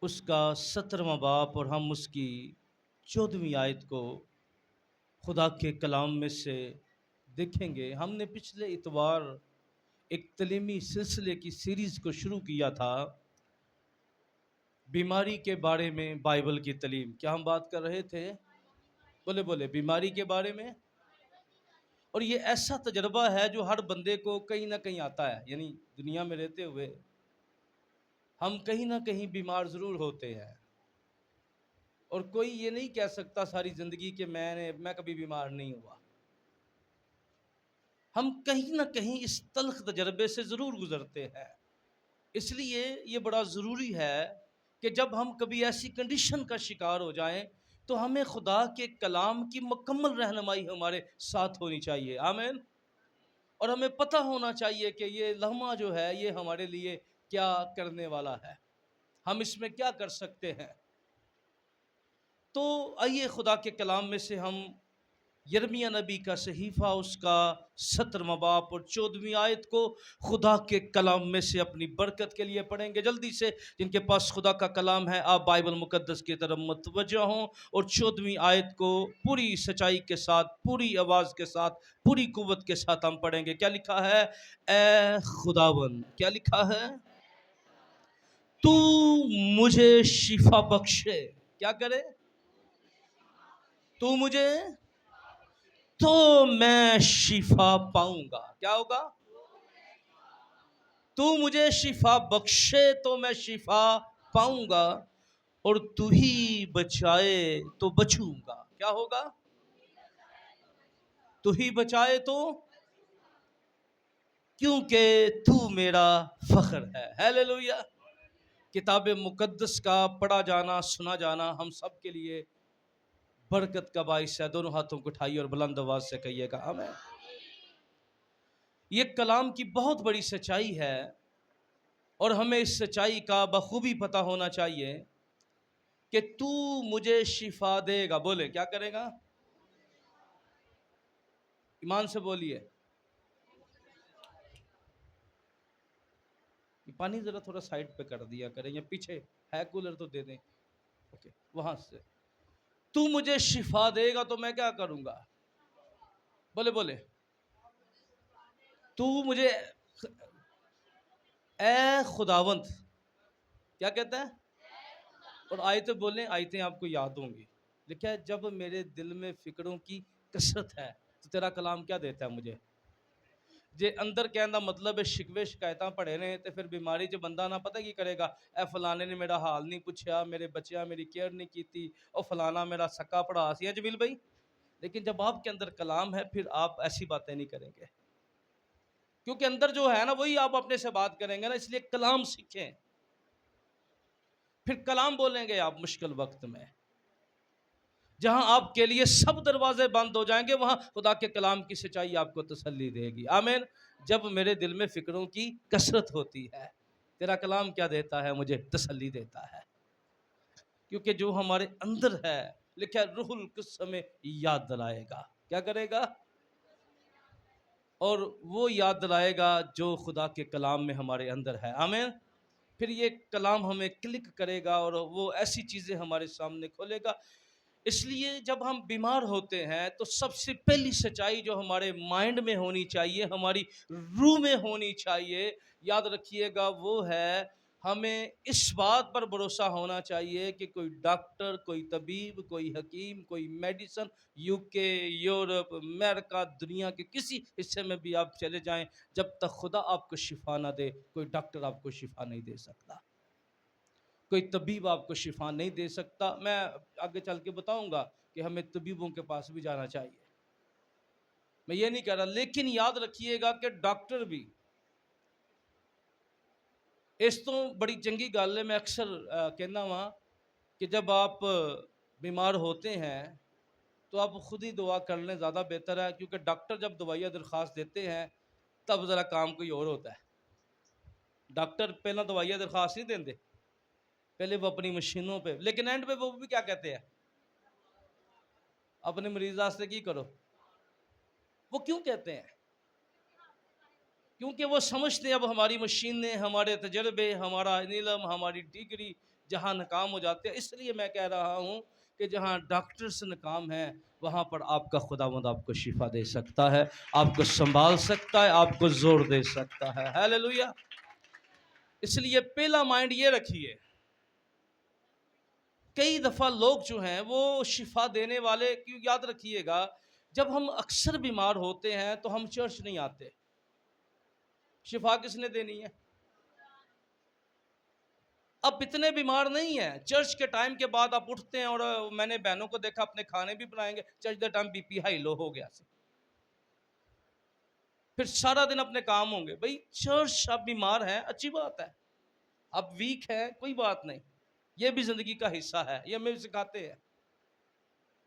اس کا 17واں باب اور ہم اس کی 14ویں آیت کو خدا کے کلام میں سے دیکھیں گے۔ ہم نے پچھلے اتوار ایک تعلیمی سلسلے کی سیریز کو شروع کیا تھا، بیماری کے بارے میں بائبل کی تعلیم۔ کیا ہم بات کر رہے تھے؟ بولے بیماری کے بارے میں۔ اور یہ ایسا تجربہ ہے جو ہر بندے کو کہیں نہ کہیں آتا ہے، یعنی دنیا میں رہتے ہوئے ہم کہیں نہ کہیں بیمار ضرور ہوتے ہیں، اور کوئی یہ نہیں کہہ سکتا ساری زندگی کہ میں کبھی بیمار نہیں ہوا۔ ہم کہیں نہ کہیں اس تلخ تجربے سے ضرور گزرتے ہیں۔ اس لیے یہ بڑا ضروری ہے کہ جب ہم کبھی ایسی کنڈیشن کا شکار ہو جائیں تو ہمیں خدا کے کلام کی مکمل رہنمائی ہمارے ساتھ ہونی چاہیے۔ آمین۔ اور ہمیں پتہ ہونا چاہیے کہ یہ لمحہ جو ہے یہ ہمارے لیے کیا کرنے والا ہے، ہم اس میں کیا کر سکتے ہیں۔ تو آئیے خدا کے کلام میں سے ہم یرمیہ نبی کا صحیفہ اس کا 17واں باب اور 14ویں آیت کو خدا کے کلام میں سے اپنی برکت کے لیے پڑھیں گے۔ جلدی سے جن کے پاس خدا کا کلام ہے آپ بائبل مقدس کی طرف متوجہ ہوں اور 14ویں آیت کو پوری سچائی کے ساتھ، پوری آواز کے ساتھ، پوری قوت کے ساتھ ہم پڑھیں گے۔ کیا لکھا ہے؟ اے خداوند، کیا لکھا ہے؟ تو مجھے شفا بخشے۔ کیا کرے؟ تو مجھے، تو میں شفا پاؤں گا۔ کیا ہوگا؟ تو مجھے شفا بخشے تو میں شفا پاؤں گا، اور تو ہی بچائے تو بچوں گا۔ کیا ہوگا؟ تو ہی بچائے تو، کیونکہ تو میرا فخر ہے۔ ہیلیلویا۔ کتاب مقدس کا پڑھا جانا، سنا جانا ہم سب کے لیے برکت کا باعث ہے۔ دونوں ہاتھوں کو اٹھائیے اور بلند آواز سے کہیے گا آمین۔ یہ کلام کی بہت بڑی سچائی ہے، اور ہمیں اس سچائی کا بخوبی پتہ ہونا چاہیے کہ تو مجھے شفا دے گا۔ بولے کیا کرے گا؟ ایمان سے بولیے۔ پانی ذرا تھوڑا سائڈ پہ کر دیا کریں، یا پیچھے ہے کولر تو دے دیں۔ اوکے، وہاں سے تو مجھے شفا دے گا تو میں کیا کروں گا؟ بولے تو مجھے، اے خداوند، کیا کہتا ہے؟ اور آیتیں بولیں، آیتیں آپ کو یاد ہوں گی۔ لکھا ہے جب میرے دل میں فکروں کی کثرت ہے تو تیرا کلام کیا دیتا ہے مجھے؟ جے اندر کہنے دا مطلب ہے شکوے شکایتاں پڑھے رہے تو پھر بیماری جو بندہ نہ پتہ کی کرے گا، اے فلانے نے میرا حال نہیں پوچھا، میرے بچیاں میری کیئر نہیں کیتی، اور فلانا میرا سکا پڑھا سی ہے جمیل بھائی۔ لیکن جب آپ کے اندر کلام ہے پھر آپ ایسی باتیں نہیں کریں گے، کیونکہ اندر جو ہے نا وہی آپ اپنے سے بات کریں گے نا۔ اس لیے کلام سیکھیں، پھر کلام بولیں گے آپ مشکل وقت میں۔ جہاں آپ کے لیے سب دروازے بند ہو جائیں گے وہاں خدا کے کلام کی سچائی آپ کو تسلی دے گی۔ آمین۔ جب میرے دل میں فکروں کی کثرت ہوتی ہے، تیرا کلام کیا دیتا ہے؟ مجھے تسلی دیتا ہے، کیونکہ جو ہمارے اندر ہے، لکھا ہے روح القدس ہمیں یاد دلائے گا۔ کیا کرے گا؟ اور وہ یاد دلائے گا جو خدا کے کلام میں ہمارے اندر ہے۔ آمین۔ پھر یہ کلام ہمیں کلک کرے گا اور وہ ایسی چیزیں ہمارے سامنے کھولے گا۔ اس لیے جب ہم بیمار ہوتے ہیں تو سب سے پہلی سچائی جو ہمارے مائنڈ میں ہونی چاہیے، ہماری روح میں ہونی چاہیے، یاد رکھیے گا، وہ ہے ہمیں اس بات پر بھروسہ ہونا چاہیے کہ کوئی ڈاکٹر، کوئی طبیب، کوئی حکیم، کوئی میڈیسن، UK، یورپ، امریکہ، دنیا کے کسی حصے میں بھی آپ چلے جائیں، جب تک خدا آپ کو شفا نہ دے کوئی ڈاکٹر آپ کو شفا نہیں دے سکتا، کوئی طبیب آپ کو شفا نہیں دے سکتا۔ میں آگے چل کے بتاؤں گا کہ ہمیں طبیبوں کے پاس بھی جانا چاہیے، میں یہ نہیں کہہ رہا، لیکن یاد رکھیے گا کہ ڈاکٹر بھی، اس تو بڑی چنگی گل ہے، میں اکثر کہنا ہوا کہ جب آپ بیمار ہوتے ہیں تو آپ خود ہی دعا کر لیں، زیادہ بہتر ہے، کیونکہ ڈاکٹر جب دوائیاں درخواست دیتے ہیں تب ذرا کام کوئی اور ہوتا ہے۔ ڈاکٹر پہلا دوائیاں درخواست نہیں دیں دے، پہلے وہ اپنی مشینوں پہ، لیکن اینڈ پہ وہ بھی کیا کہتے ہیں؟ اپنے مریض واسطے کی کرو۔ وہ کیوں کہتے ہیں؟ کیونکہ وہ سمجھتے ہیں اب ہماری مشینیں، ہمارے تجربے، ہمارا علم، ہماری ڈگری جہاں ناکام ہو جاتے ہیں. اس لیے میں کہہ رہا ہوں کہ جہاں ڈاکٹرز ناکام ہیں وہاں پر آپ کا خداوند آپ کو شفا دے سکتا ہے، آپ کو سنبھال سکتا ہے، آپ کو زور دے سکتا ہے. ہیلیلویا. اس لیے پہلا مائنڈ یہ رکھیے. کئی دفعہ لوگ جو ہیں وہ شفا دینے والے کیوں، یاد رکھیے گا جب ہم اکثر بیمار ہوتے ہیں تو ہم چرچ نہیں آتے. شفا کس نے دینی ہے؟ اب اتنے بیمار نہیں ہیں، چرچ کے ٹائم کے بعد آپ اٹھتے ہیں، اور میں نے بہنوں کو دیکھا اپنے کھانے بھی بنائیں گے چرچ کے time, B P high low ہو گیا سے، پھر سارا دن اپنے کام ہوں گے. بھئی چرچ اب بیمار ہیں اچھی بات ہے، اب ویک ہے کوئی بات نہیں، یہ بھی زندگی کا حصہ ہے، یہ ہمیں سکھاتے ہیں.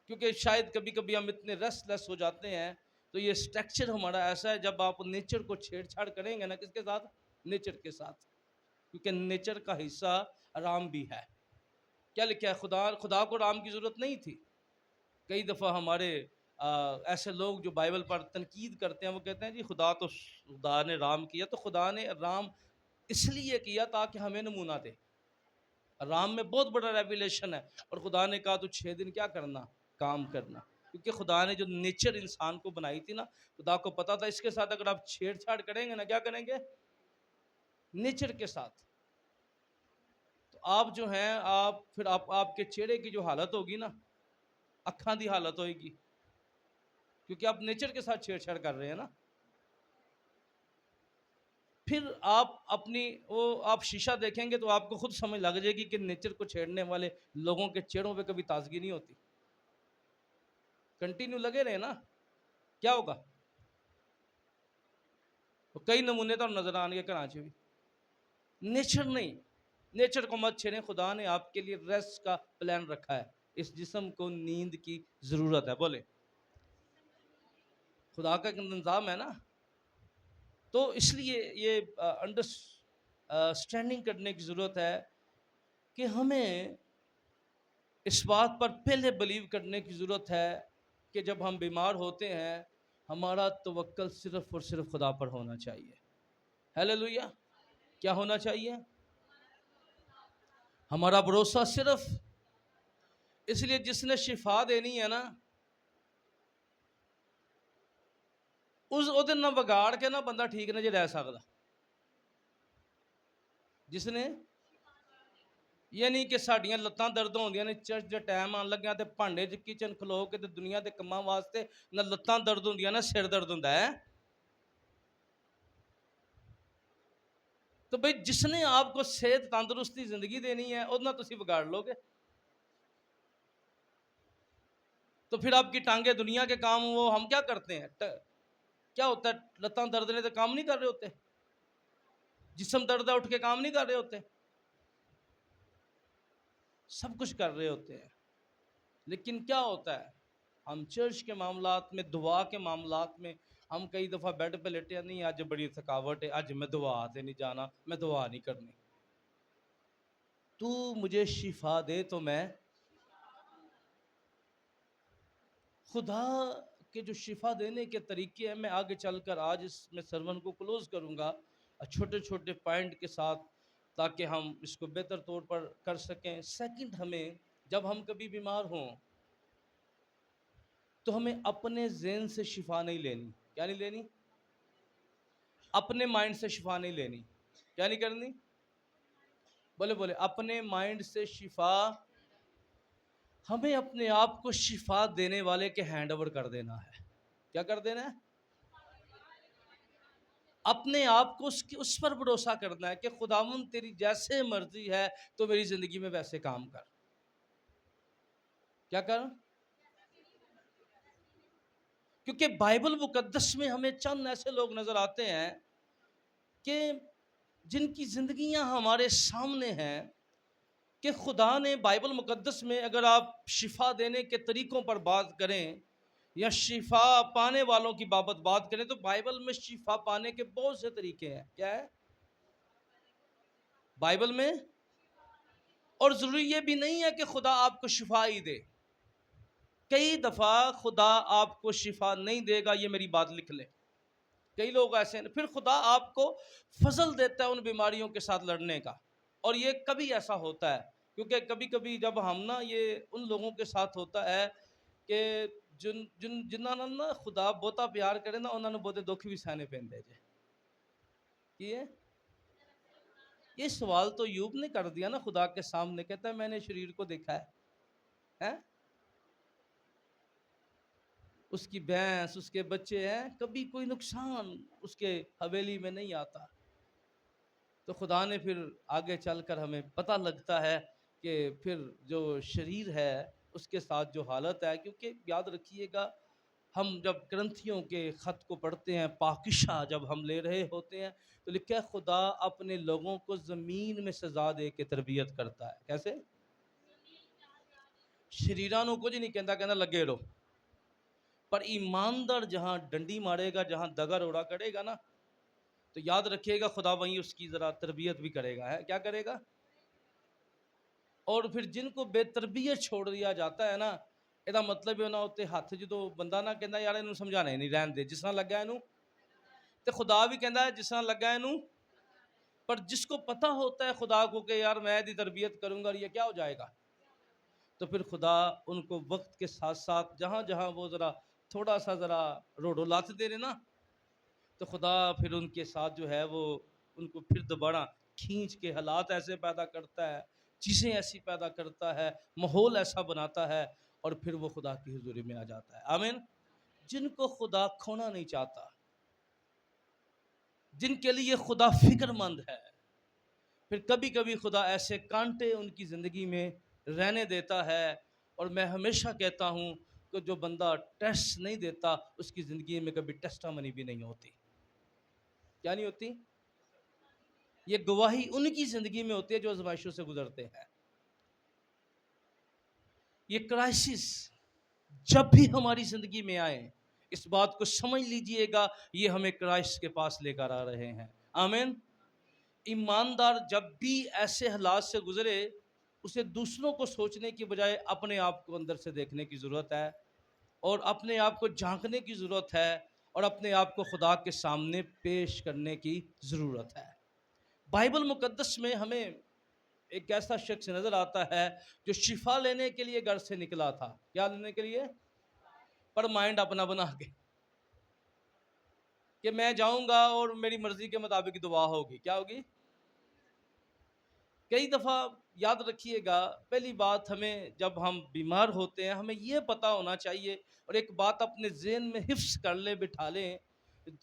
کیونکہ شاید کبھی کبھی ہم اتنے ریسٹ لیس ہو جاتے ہیں، تو یہ اسٹرکچر ہمارا ایسا ہے جب آپ نیچر کو چھیڑ چھاڑ کریں گے نا، کس کے ساتھ؟ نیچر کے ساتھ. کیونکہ نیچر کا حصہ آرام بھی ہے. کیا لکھا ہے؟ خدا کو آرام کی ضرورت نہیں تھی. کئی دفعہ ہمارے ایسے لوگ جو بائبل پر تنقید کرتے ہیں وہ کہتے ہیں جی خدا نے آرام کیا، تو خدا نے آرام اس لیے کیا تاکہ ہمیں نمونہ دے. آرام میں بہت بڑا ریویلیشن ہے، اور خدا نے کہا تو 6 دن کیا کرنا؟ کام کرنا. کیونکہ خدا نے جو نیچر انسان کو بنائی تھی نا، خدا کو پتا تھا اس کے ساتھ اگر آپ چھیڑ چھاڑ کریں گے نا، کیا کریں گے؟ نیچر کے ساتھ. تو آپ جو ہیں پھر آپ کے چہرے کی جو حالت ہوگی نا، اکھان دی حالت ہوئے گی، کیونکہ آپ نیچر کے ساتھ چھیڑ چھاڑ کر رہے ہیں نا. پھر آپ شیشہ دیکھیں گے تو آپ کو خود سمجھ لگ جائے گی کہ نیچر کو چھیڑنے والے لوگوں کے چہروں پہ کبھی تازگی نہیں ہوتی. کنٹینیو لگے رہے نا، کیا ہوگا؟ کئی نمونے تو نظر آنے کے کراچی بھی. نیچر نہیں، نیچر کو مت چھیڑیں. خدا نے آپ کے لیے ریسٹ کا پلان رکھا ہے. اس جسم کو نیند کی ضرورت ہے. بولے خدا کا ایک نظام ہے نا. تو اس لیے یہ انڈرسٹینڈنگ کرنے کی ضرورت ہے کہ ہمیں اس بات پر پہلے بلیو کرنے کی ضرورت ہے کہ جب ہم بیمار ہوتے ہیں ہمارا توکل صرف اور صرف خدا پر ہونا چاہیے. ہیلیلویا. کیا ہونا چاہیے؟ ہمارا بھروسہ صرف. اس لیے جس نے شفا دینی ہے نا، اس دن نہ بگاڑ کے نہ بندہ ٹھیک نہ جی رہ سکتا. جس نے یہ نہیں کہ ساڈیاں لتاں درد ہوندیاں نے چرچ دے ٹائم آن لگیا تے بھانڈے چ کچن کھلو کے تے دنیا دے کماں واسطے نہ لتاں درد ہوندیاں نہ سر درد ہوندا ہے. تو بھئی جس نے آپ کو صحت تندرستی زندگی دینی ہے ادنا تسی بگاڑ لو گے. تو پھر آپ کی ٹانگیں دنیا کے کام وہ ہم کیا کرتے ہیں؟ کیا ہوتا ہے؟ لتاں درد نے تو کام نہیں کر رہے ہوتے، جسم درد ہے اٹھ کے کام نہیں کر رہے ہوتے، سب کچھ کر رہے ہوتے ہیں. لیکن کیا ہوتا ہے؟ ہم چرچ کے معاملات میں، دعا کے معاملات میں ہم کئی دفعہ بیڈ پہ لیٹے نہیں، آج بڑی تھکاوٹ ہے، آج میں دعا سے نہیں جانا، میں دعا نہیں کرنی. تو مجھے شفا دے تو میں خدا کے جو شفا دینے کے طریقے ہیں میں آگے چل کر آج اس میں سرمن کو کلوز کروں گا چھوٹے چھوٹے پوائنٹ کے ساتھ، تاکہ ہم اس کو بہتر طور پر کر سکیں. سیکنڈ، ہمیں جب ہم کبھی بیمار ہوں تو ہمیں اپنے ذہن سے شفا نہیں لینی. کیا نہیں لینی؟ اپنے مائنڈ سے شفا نہیں لینی. کیا نہیں کرنی؟ بولے اپنے مائنڈ سے شفا. ہمیں اپنے آپ کو شفا دینے والے کے ہینڈ اوور کر دینا ہے. کیا کر دینا ہے؟ اپنے آپ کو اس پر بھروسہ کرنا ہے کہ خداوند تیری جیسے مرضی ہے تو میری زندگی میں ویسے کام کر. کیا کر؟ کیونکہ بائبل مقدس میں ہمیں چند ایسے لوگ نظر آتے ہیں کہ جن کی زندگیاں ہمارے سامنے ہیں کہ خدا نے بائبل مقدس میں، اگر آپ شفا دینے کے طریقوں پر بات کریں یا شفا پانے والوں کی بابت بات کریں تو بائبل میں شفا پانے کے بہت سے طریقے ہیں. کیا ہے بائبل میں؟ اور ضروری یہ بھی نہیں ہے کہ خدا آپ کو شفا ہی دے. کئی دفعہ خدا آپ کو شفا نہیں دے گا، یہ میری بات لکھ لیں. کئی لوگ ایسے ہیں. پھر خدا آپ کو فضل دیتا ہے ان بیماریوں کے ساتھ لڑنے کا. اور یہ کبھی ایسا ہوتا ہے کیونکہ کبھی کبھی جب ہم نا یہ ان لوگوں کے ساتھ ہوتا ہے کہ جنہاں نا خدا بہتا پیار کرے نا انہوں نے بہتے دکھ بھی سہنے پیندے جے. یہ سوال تو یوب نے کر دیا نا خدا کے سامنے, کہتا ہے میں نے شریر کو دیکھا ہے, اس کی بھینس اس کے بچے ہیں, کبھی کوئی نقصان اس کے حویلی میں نہیں آتا. تو خدا نے پھر آگے چل کر ہمیں پتہ لگتا ہے کہ پھر جو شریر ہے اس کے ساتھ جو حالت ہے, کیونکہ یاد رکھیے گا ہم جب کرنتھیوں کے خط کو پڑھتے ہیں, پاکشاہ جب ہم لے رہے ہوتے ہیں تو لکھا ہے خدا اپنے لوگوں کو زمین میں سزا دے کے تربیت کرتا ہے. کیسے؟ شریرانوں کو جی نہیں کہنا لگے رہو, پر ایماندار جہاں ڈنڈی مارے گا, جہاں دگا روڑا کرے گا نا, تو یاد رکھیے گا خدا وہیں اس کی ذرا تربیت بھی کرے گا. ہے کیا کرے گا؟ اور پھر جن کو بے تربیت چھوڑ دیا جاتا ہے نا, یہ مطلب یہ نہ ہوتے ہاتھ جدو بندہ نہ کہنا یار انہوں سمجھانا ہی نہیں, رہن دے جس طرح لگا انہوں, تو خدا بھی کہنا ہے جس طرح لگا انہوں. پر جس کو پتہ ہوتا ہے خدا کو کہ یار میں دی تربیت کروں گا اور یہ کیا ہو جائے گا, تو پھر خدا ان کو وقت کے ساتھ ساتھ جہاں جہاں وہ ذرا تھوڑا سا ذرا روڈو لاتے دے رہے نا, تو خدا پھر ان کے ساتھ جو ہے وہ ان کو پھر دوبارہ کھینچ کے حالات ایسے پیدا کرتا ہے, چیزیں ایسی پیدا کرتا ہے, ماحول ایسا بناتا ہے, اور پھر وہ خدا کی حضوری میں آ جاتا ہے. آمین. جن کو خدا کھونا نہیں چاہتا, جن کے لیے خدا فکر مند ہے, پھر کبھی کبھی خدا ایسے کانٹے ان کی زندگی میں رہنے دیتا ہے. اور میں ہمیشہ کہتا ہوں کہ جو بندہ ٹیسٹ نہیں دیتا اس کی زندگی میں کبھی ٹیسٹامنی بھی نہیں ہوتی. کیا نہیں ہوتی؟ یہ گواہی ان کی زندگی میں ہوتی ہے جو آزمائشوں سے گزرتے ہیں. یہ کرائسس جب بھی ہماری زندگی میں آئے, اس بات کو سمجھ لیجئے گا یہ ہمیں کرائسٹ کے پاس لے کر آ رہے ہیں. آمین. ایماندار جب بھی ایسے حالات سے گزرے, اسے دوسروں کو سوچنے کی بجائے اپنے آپ کو اندر سے دیکھنے کی ضرورت ہے, اور اپنے آپ کو جھانکنے کی ضرورت ہے, اور اپنے آپ کو خدا کے سامنے پیش کرنے کی ضرورت ہے. بائبل مقدس میں ہمیں ایک ایسا شخص نظر آتا ہے جو شفا لینے کے لیے گھر سے نکلا تھا. کیا لینے کے لیے؟ پر مائنڈ اپنا بنا کے کہ میں جاؤں گا اور میری مرضی کے مطابق دعا ہوگی. کیا ہوگی؟ کئی دفعہ یاد رکھیے گا, پہلی بات ہمیں جب ہم بیمار ہوتے ہیں ہمیں یہ پتہ ہونا چاہیے, اور ایک بات اپنے ذہن میں حفظ کر لیں, بٹھا لیں,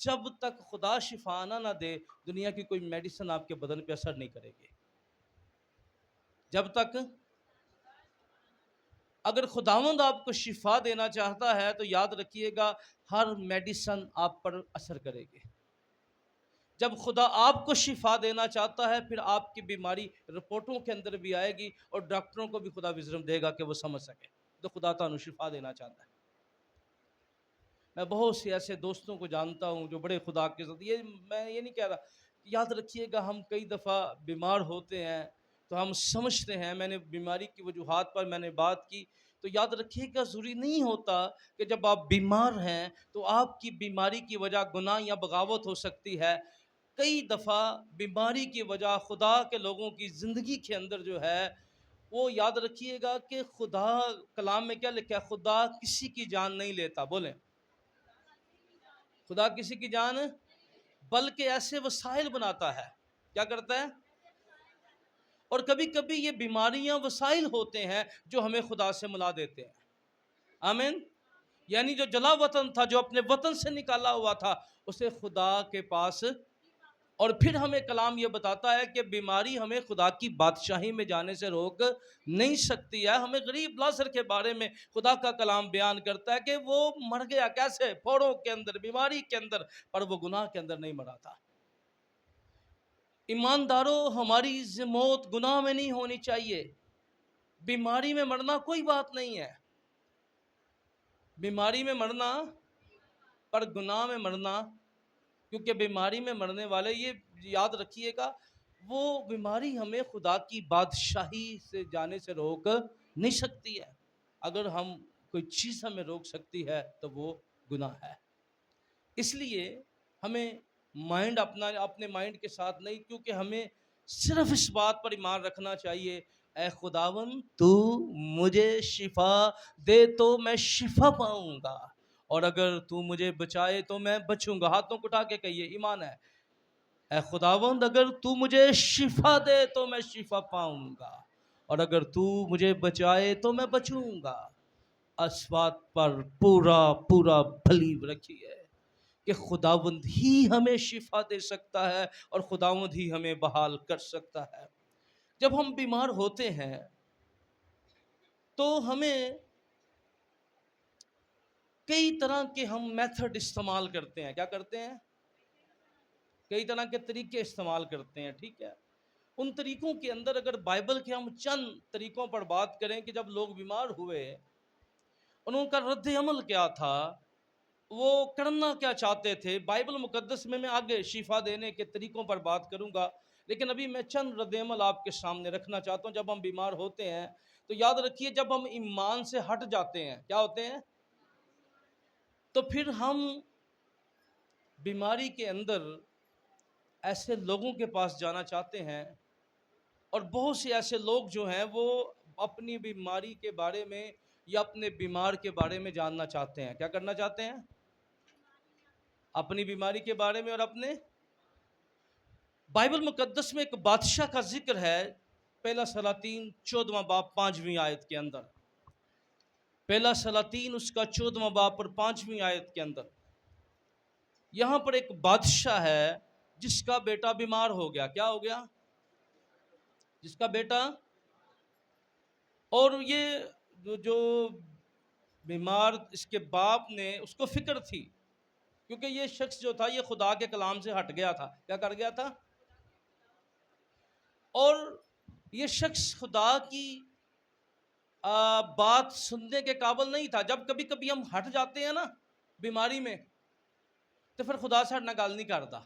جب تک خدا شفا نہ دے دنیا کی کوئی میڈیسن آپ کے بدن پہ اثر نہیں کرے گی. جب تک اگر خداوند آپ کو شفا دینا چاہتا ہے تو یاد رکھیے گا ہر میڈیسن آپ پر اثر کرے گی. جب خدا آپ کو شفا دینا چاہتا ہے پھر آپ کی بیماری رپورٹوں کے اندر بھی آئے گی, اور ڈاکٹروں کو بھی خدا وزڈم دے گا کہ وہ سمجھ سکے. تو خدا تعالیٰ شفا دینا چاہتا ہے. میں بہت سے ایسے دوستوں کو جانتا ہوں جو بڑے خدا کے ساتھ, میں یہ نہیں کہہ رہا, یاد رکھیے گا ہم کئی دفعہ بیمار ہوتے ہیں تو ہم سمجھتے ہیں, میں نے بیماری کی وجوہات پر میں نے بات کی, تو یاد رکھیے گا ضروری نہیں ہوتا کہ جب آپ بیمار ہیں تو آپ کی بیماری کی وجہ گناہ یا بغاوت ہو سکتی ہے. کئی دفعہ بیماری کی وجہ خدا کے لوگوں کی زندگی کے اندر جو ہے وہ یاد رکھیے گا کہ خدا کلام میں کیا لکھا ہے, خدا کسی کی جان نہیں لیتا. بولیں, خدا کسی کی جان بلکہ ایسے وسائل بناتا ہے. کیا کرتا ہے؟ اور کبھی کبھی یہ بیماریاں وسائل ہوتے ہیں جو ہمیں خدا سے ملا دیتے ہیں. آمین. یعنی جو جلا وطن تھا, جو اپنے وطن سے نکالا ہوا تھا, اسے خدا کے پاس, اور پھر ہمیں کلام یہ بتاتا ہے کہ بیماری ہمیں خدا کی بادشاہی میں جانے سے روک نہیں سکتی ہے. ہمیں غریب لازر کے بارے میں خدا کا کلام بیان کرتا ہے کہ وہ مر گیا کیسے, پھوڑوں کے اندر, بیماری کے اندر, پر وہ گناہ کے اندر نہیں مرا تھا. ایمانداروں, ہماری موت گناہ میں نہیں ہونی چاہیے. بیماری میں مرنا کوئی بات نہیں ہے, بیماری میں مرنا, پر گناہ میں مرنا, کیونکہ بیماری میں مرنے والے, یہ یاد رکھیے گا, وہ بیماری ہمیں خدا کی بادشاہی سے جانے سے روک نہیں سکتی ہے. اگر ہم کوئی چیز ہمیں روک سکتی ہے تو وہ گناہ ہے. اس لیے ہمیں مائنڈ اپنے مائنڈ کے ساتھ نہیں، کیونکہ ہمیں صرف اس بات پر ایمان رکھنا چاہیے، اے خداون تو مجھے شفا دے تو میں شفا پاؤں گا، اور اگر تو مجھے بچائے تو میں بچوں گا۔ ہاتھوں کو اٹھا کے کہیے، ایمان ہے، اے خداوند اگر تو مجھے شفا دے تو میں شفا پاؤں گا، اور اگر تو مجھے بچائے تو میں بچوں گا۔ اس بات پر پورا بلیو رکھیے کہ خداوند ہی ہمیں شفا دے سکتا ہے، اور خداوند ہی ہمیں بحال کر سکتا ہے۔ جب ہم بیمار ہوتے ہیں تو ہمیں کئی طرح کے ہم میتھڈ استعمال کرتے ہیں۔ کیا کرتے ہیں؟ کئی طرح کے طریقے استعمال کرتے ہیں، ٹھیک ہے؟ ان طریقوں کے اندر اگر بائبل کے ہم چند طریقوں پر بات کریں کہ جب لوگ بیمار ہوئے انہوں کا رد عمل کیا تھا، وہ کرنا کیا چاہتے تھے، بائبل مقدس میں آگے شفا دینے کے طریقوں پر بات کروں گا، لیکن ابھی میں چند رد عمل آپ کے سامنے رکھنا چاہتا ہوں۔ جب ہم بیمار ہوتے ہیں تو یاد رکھیے، جب ہم ایمان سے ہٹ جاتے ہیں، کیا ہوتے ہیں؟ تو پھر ہم بیماری کے اندر ایسے لوگوں کے پاس جانا چاہتے ہیں، اور بہت سے ایسے لوگ جو ہیں وہ اپنی بیماری کے بارے میں یا اپنے بیمار کے بارے میں جاننا چاہتے ہیں۔ کیا کرنا چاہتے ہیں؟ اپنی بیماری کے بارے میں اور اپنے۔ بائبل مقدس میں ایک بادشاہ کا ذکر ہے، پہلا سلاطین 14واں باب 5ویں آیت کے اندر۔ پہلا سلاطین اس کا 14واں باب پر 5ویں آیت کے اندر یہاں پر ایک بادشاہ ہے جس کا بیٹا بیمار ہو گیا۔ کیا ہو گیا؟ جس کا بیٹا، اور یہ جو بیمار، اس کے باپ نے، اس کو فکر تھی، کیونکہ یہ شخص جو تھا یہ خدا کے کلام سے ہٹ گیا تھا۔ کیا کر گیا تھا؟ اور یہ شخص خدا کی بات سننے کے قابل نہیں تھا۔ جب کبھی کبھی ہم ہٹ جاتے ہیں نا بیماری میں، تو پھر خدا سے ہٹنا گال نہیں کرتا،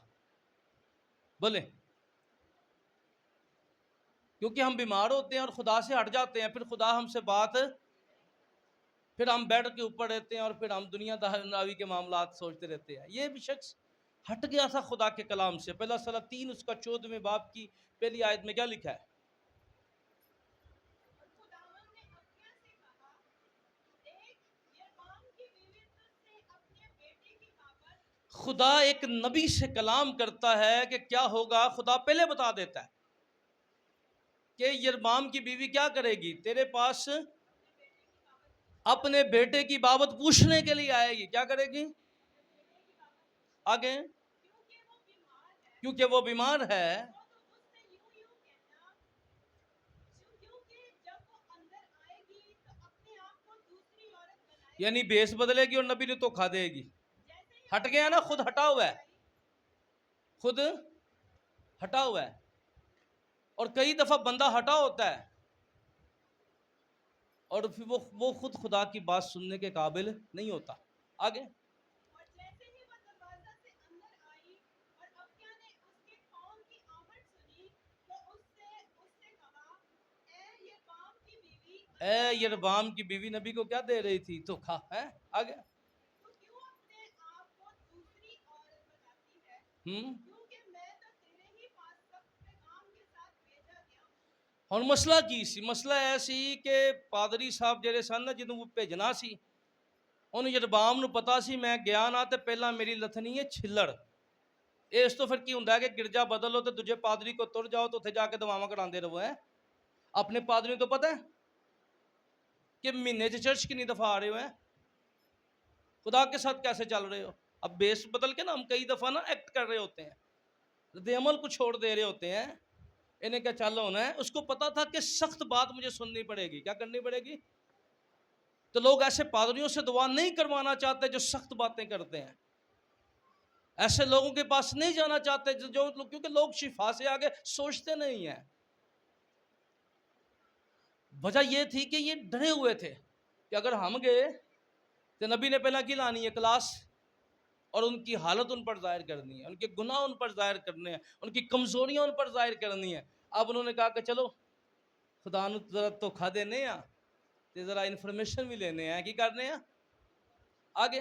بولے، کیونکہ ہم بیمار ہوتے ہیں اور خدا سے ہٹ جاتے ہیں، پھر خدا ہم سے بات، پھر ہم بیڈ کے اوپر رہتے ہیں اور پھر ہم دنیا دنیاوی کے معاملات سوچتے رہتے ہیں۔ یہ بھی شخص ہٹ گیا تھا خدا کے کلام سے۔ پہلا سلاطین اس کا 14ویں باب کی پہلی آیت میں کیا لکھا ہے؟ خدا ایک نبی سے کلام کرتا ہے کہ کیا ہوگا، خدا پہلے بتا دیتا ہے کہ یربام کی بیوی کیا کرے گی، تیرے پاس اپنے بیٹے کی بابت پوچھنے کے لیے آئے گی۔ کیا کرے گی؟ آگے، کیونکہ وہ بیمار ہے۔ یعنی بیس بدلے گی اور نبی نے تو کھا دے گی۔ ہٹ گیا نا، خود ہٹا ہوا ہے، خود ہٹا ہوا ہے۔ اور کئی دفعہ بندہ ہٹا ہوتا ہے اور پھر وہ خود خدا کی بات سننے کے قابل نہیں ہوتا۔ آگے، اے یربام کی بیوی نبی کو کیا دے رہی تھی؟ تو کھا ہے۔ آگے، اور مسئلہ کی سی، مسئلہ ایسی کہ پادری صاحب جڑے سن نا جنوں بھیجنا سی، انہوں یربام نو پتا سی میں گیا نا تے پہلا میری لتھنی ہے چھلڑ، اس تو پھر کی ہوندا ہے کہ گرجا بدلو تے دوجے پادری کو تر جاؤ تو اتنے جا کے دعاواں کراندے رہو۔ ہے اپنے پادری تو پتہ ہے کہ مہینے چرچ کنی دفعہ آ رہے ہو، ہیں خدا کے ساتھ کیسے چل رہے ہو۔ اب بیس بدل کے نا ہم کئی دفعہ نا ایکٹ کر رہے ہوتے ہیں، رد عمل کو چھوڑ دے رہے ہوتے ہیں، انہیں کیا چل ہونا ہے۔ اس کو پتا تھا کہ سخت بات مجھے سننی پڑے گی۔ کیا کرنی پڑے گی؟ تو لوگ ایسے پادریوں سے دعا نہیں کروانا چاہتے جو سخت باتیں کرتے ہیں، ایسے لوگوں کے پاس نہیں جانا چاہتے جو کیونکہ لوگ شفا سے آگے سوچتے نہیں ہیں۔ وجہ یہ تھی کہ یہ ڈرے ہوئے تھے کہ اگر ہم گئے تو نبی نے پہلا کی لانی ہے کلاس، اور ان کی حالت ان پر ظاہر کرنی ہے، ان کے گناہ ان پر ظاہر کرنے ہیں، ان کی کمزوریاں ان پر ظاہر کرنی ہیں۔ اب انہوں نے کہا کہ چلو خدا نو ذرا تو کھا دینے ہیں تے ذرا انفارمیشن بھی لینے ہیں، کی کرنے ہیں۔ آگے،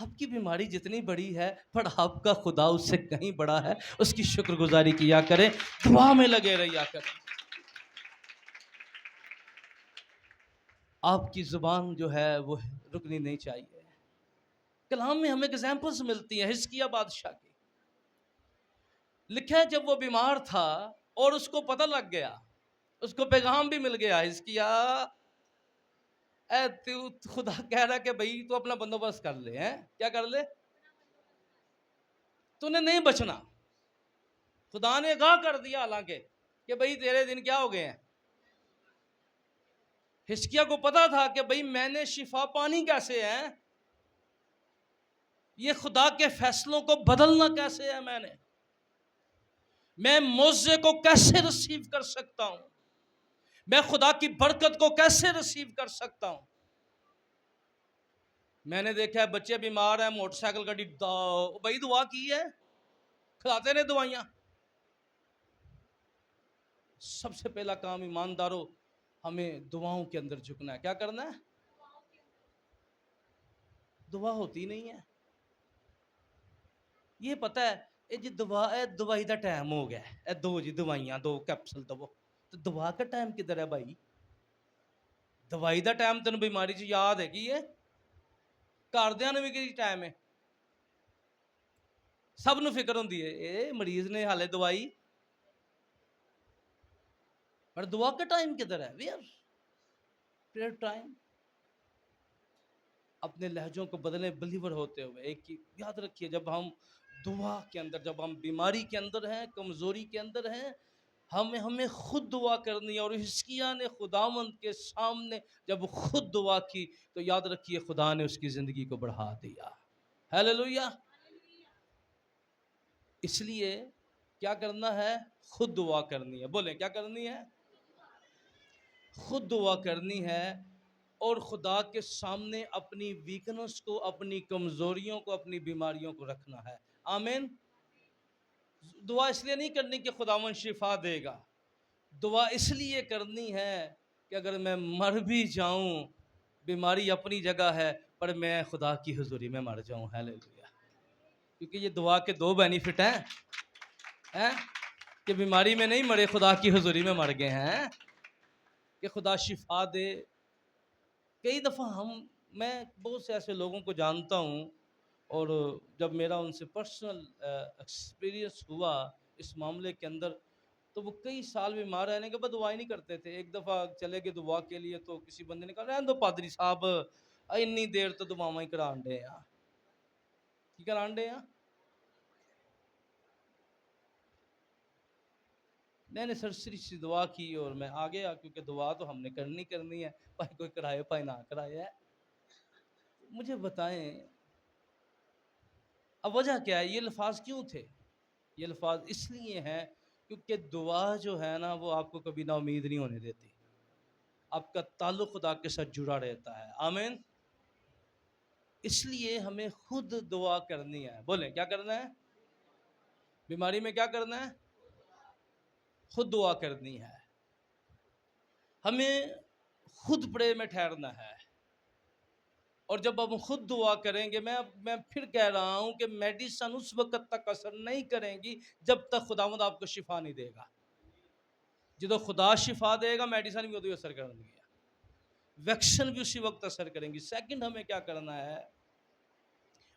آپ کی بیماری جتنی بڑی ہے پر آپ کا خدا اس سے کہیں بڑا ہے، اس کی شکر گزاری کیا کریں، دعا میں لگے رہیا کریں۔ آپ کی زبان جو ہے وہ رکنی نہیں چاہیے۔ کلام میں ہمیں ایگزامپلس ملتی ہیں حزقیہ بادشاہ کی۔ لکھا ہے جب وہ بیمار تھا اور اس کو پتہ لگ گیا، اس کو پیغام بھی مل گیا، حزقیہ اے تو خدا کہہ رہا کہ بھئی تو اپنا بندوبست کر لے، ہیں کیا کر لے، تو نے نہیں بچنا۔ خدا نے آگاہ کر دیا حالانکہ کہ بھئی تیرے دن کیا ہو گئے ہیں۔ حزقیہ کو پتا تھا کہ بھئی میں نے شفا پانی کیسے ہے، یہ خدا کے فیصلوں کو بدلنا کیسے ہے، میں موعظے کو کیسے ریسیو کر سکتا ہوں، میں خدا کی برکت کو کیسے ریسیو کر سکتا ہوں۔ میں نے دیکھا ہے بچے بیمار ہیں، موٹر سائیکل گاڑی بھائی دعا کی ہے، کھلاتے نے دوائیاں۔ سب سے پہلا کام ایمانداروں ہمیں دعاؤں کے اندر جھکنا ہے۔ کیا کرنا ہے؟ دعا ہوتی نہیں ہے۔ یہ پتہ ہے اے جی دوائی دا ٹائم ہو گیا ہے، دو جی دوائیاں، دو کیپسول دو، تو دعا کا ٹائم کدھر ہے بھائی؟ دوائی دا ٹائم تینوں بیماری چ یاد ہے کی ہے؟ گھردیاں نوں بھی کی ٹائم ہے؟ سب نو فکر ہوندی ہے اے مریض نے حالے دوائی، پر دعا کا ٹائم کدھر ہے؟ Where prayer time. اپنے لہجوں کو بدلیں بلیور ہوتے ہوئے۔ ایک یاد رکھیے، جب ہم دعا کے اندر، جب ہم بیماری کے اندر ہیں، کمزوری کے اندر ہیں، ہمیں خود دعا کرنی ہے۔ اور حزقیہ نے خداوند کے سامنے جب خود دعا کی تو یاد رکھیے خدا نے اس کی زندگی کو بڑھا دیا۔ ہیلیلویا۔ اس لیے کیا کرنا ہے؟ خود دعا کرنی ہے۔ بولیں کیا کرنی ہے؟ خود دعا کرنی ہے، اور خدا کے سامنے اپنی ویکنس کو، اپنی کمزوریوں کو، اپنی بیماریوں کو رکھنا ہے۔ آمین۔ دعا اس لیے نہیں کرنی کہ خداوند شفا دے گا، دعا اس لیے کرنی ہے کہ اگر میں مر بھی جاؤں، بیماری اپنی جگہ ہے، پر میں خدا کی حضوری میں مر جاؤں۔ ہیلیلویا۔ کیونکہ یہ دعا کے دو بینیفٹ ہیں کہ بیماری میں نہیں مرے، خدا کی حضوری میں مر گئے ہیں، کہ خدا شفا دے۔ کئی دفعہ میں بہت سے ایسے لوگوں کو جانتا ہوں، اور جب میرا ان سے پرسنل ایکسپیرینس ہوا اس معاملے کے اندر، تو وہ کئی سال بیمار رہنے کے بعد دعا ہی نہیں کرتے تھے۔ ایک دفعہ چلے گئے دعا کے لیے تو کسی بندے نے کہا رہنے دو پادری صاحب، اتنی دیر تو دعاواں ہی کران ڈے ہیں، کی کران ڈے ہیں۔ میں نے سرسری سی دعا کی اور میں آ گیا، کیونکہ دعا تو ہم نے کرنی ہے، پائے کوئی کرائے پائے نہ کرائے ہے۔ مجھے بتائیں اب وجہ کیا ہے؟ یہ الفاظ کیوں تھے؟ یہ الفاظ اس لیے ہیں کیونکہ دعا جو ہے نا وہ آپ کو کبھی نا امید نہیں ہونے دیتی، آپ کا تعلق خدا کے ساتھ جڑا رہتا ہے۔ آمین۔ اس لیے ہمیں خود دعا کرنی ہے۔ بولیں کیا کرنا ہے؟ بیماری میں کیا کرنا ہے؟ خود دعا کرنی ہے۔ ہمیں خود پڑے میں ٹھہرنا ہے، اور جب ہم خود دعا کریں گے، میں پھر کہہ رہا ہوں کہ میڈیسن اس وقت تک اثر نہیں کریں گی جب تک خداوند آپ کو شفا نہیں دے گا۔ جدو خدا شفا دے گا میڈیسن بھی ادو اثر کریں گی، ویکسن بھی اسی وقت اثر کریں گی۔ سیکنڈ ہمیں کیا کرنا ہے؟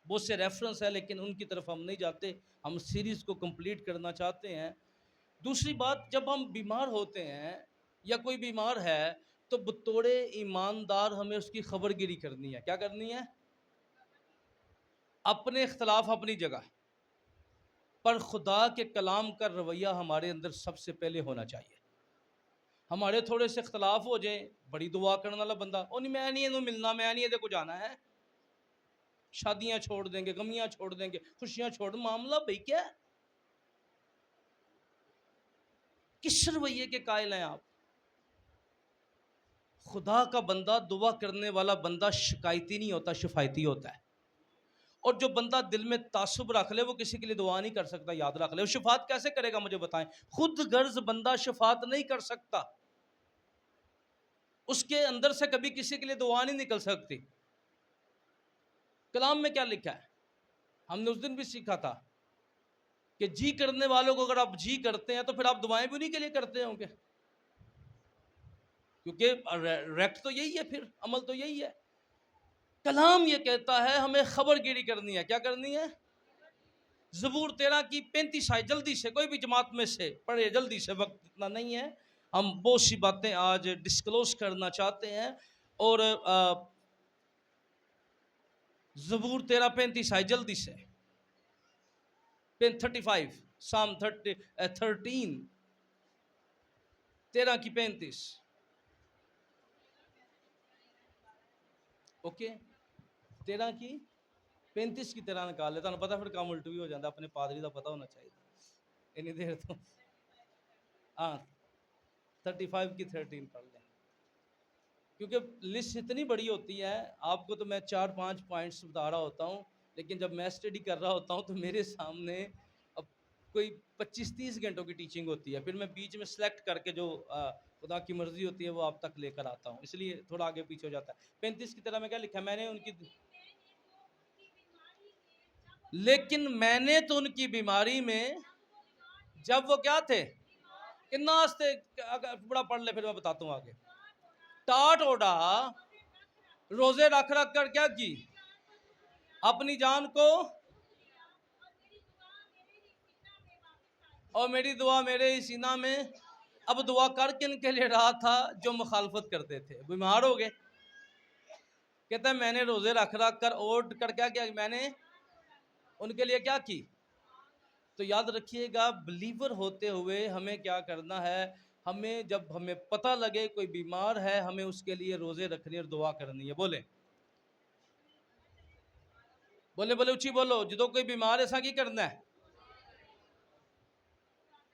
بہت سے ریفرنس ہے لیکن ان کی طرف ہم نہیں جاتے، ہم سیریز کو کمپلیٹ کرنا چاہتے ہیں۔ دوسری بات، جب ہم بیمار ہوتے ہیں یا کوئی بیمار ہے تو بطور ایماندار ہمیں اس کی خبر گیری کرنی ہے۔ کیا کرنی ہے؟ اپنے اختلاف اپنی جگہ، پر خدا کے کلام کا رویہ ہمارے اندر سب سے پہلے ہونا چاہیے۔ ہمارے تھوڑے سے اختلاف ہو جائیں، بڑی دعا کرنے والا بندہ نہیں میں نہیں انہوں ملنا، میں نہیں کو جانا ہے، شادیاں چھوڑ دیں گے، غمیاں چھوڑ دیں گے، خوشیاں چھوڑ، معاملہ بھئی کیا ہے؟ کس رویے کے قائل ہیں آپ؟ خدا کا بندہ، دعا کرنے والا بندہ شکایتی نہیں ہوتا، شفایتی ہوتا ہے۔ اور جو بندہ دل میں تعصب رکھ لے وہ کسی کے لیے دعا نہیں کر سکتا، یاد رکھ لے۔ وہ شفاعت کیسے کرے گا مجھے بتائیں؟ خود غرض بندہ شفاعت نہیں کر سکتا، اس کے اندر سے کبھی کسی کے لیے دعا نہیں نکل سکتی۔ کلام میں کیا لکھا ہے؟ ہم نے اس دن بھی سیکھا تھا کہ جی کرنے والوں کو اگر آپ جی کرتے ہیں تو پھر آپ دعائیں بھی انہیں کے لیے کرتے ہوں گے، کیونکہ ریکٹ تو یہی ہے، پھر عمل تو یہی ہے۔ کلام یہ کہتا ہے ہمیں خبر گیری کرنی ہے، کیا کرنی ہے؟ زبور 13 کی 35 آئے، جلدی سے کوئی بھی جماعت میں سے پڑھے، جلدی سے، وقت اتنا نہیں ہے، ہم بہت سی باتیں آج ڈسکلوز کرنا چاہتے ہیں۔ اور زبور 13:35 آئے، جلدی سے، 35، سام 13 کی 35، اوکے، 13 کی 35 کی طرح نکال لیتا ہوں، پتا پھر کام الٹو بھی ہو جاتا، اپنے پادری کا پتہ ہونا چاہیے اتنی دیر تو۔ ہاں 35 کی 13 پڑھ لیں، کیونکہ لسٹ اتنی بڑی ہوتی ہے، آپ کو تو میں 4-5 پوائنٹس بتا رہا ہوتا ہوں، لیکن جب میں اسٹڈی کر رہا ہوتا ہوں تو میرے سامنے اب کوئی 25-30 گھنٹوں کی ٹیچنگ ہوتی ہے، پھر میں بیچ میں سلیکٹ کر کے جو خدا کی مرضی ہوتی ہے وہ آپ تک لے کر آتا ہوں، اس لیے تھوڑا آگے پیچھے ہو جاتا ہے۔ 35 کی طرح میں کیا لکھا ہے؟ میں نے ان کی، لیکن میں نے تو ان کی بیماری میں، جب وہ کیا تھے؟ کناس تھے، بڑا پڑھ لے پھر میں بتاتا ہوں آگے۔ ٹاٹ اوڈا، روزے رکھ رکھ کر کیا کی؟ اپنی جان کو، اور میری دعا میرے ہی سینہ میں۔ اب دعا کر کن کے لیے رہا تھا؟ جو مخالفت کرتے تھے، بیمار ہو گئے۔ کہتا ہے میں نے روزے رکھ رکھ کر اوٹ کر کیا کیا؟ میں نے ان کے لیے کیا کی؟ تو یاد رکھیے گا، بلیور ہوتے ہوئے ہمیں کیا کرنا ہے؟ ہمیں جب ہمیں پتہ لگے کوئی بیمار ہے، ہمیں اس کے لیے روزے رکھنی اور دعا کرنی ہے۔ بولے بولے بولے اچھی بولو، جدو کوئی بیمار ایسا کی کرنا ہے؟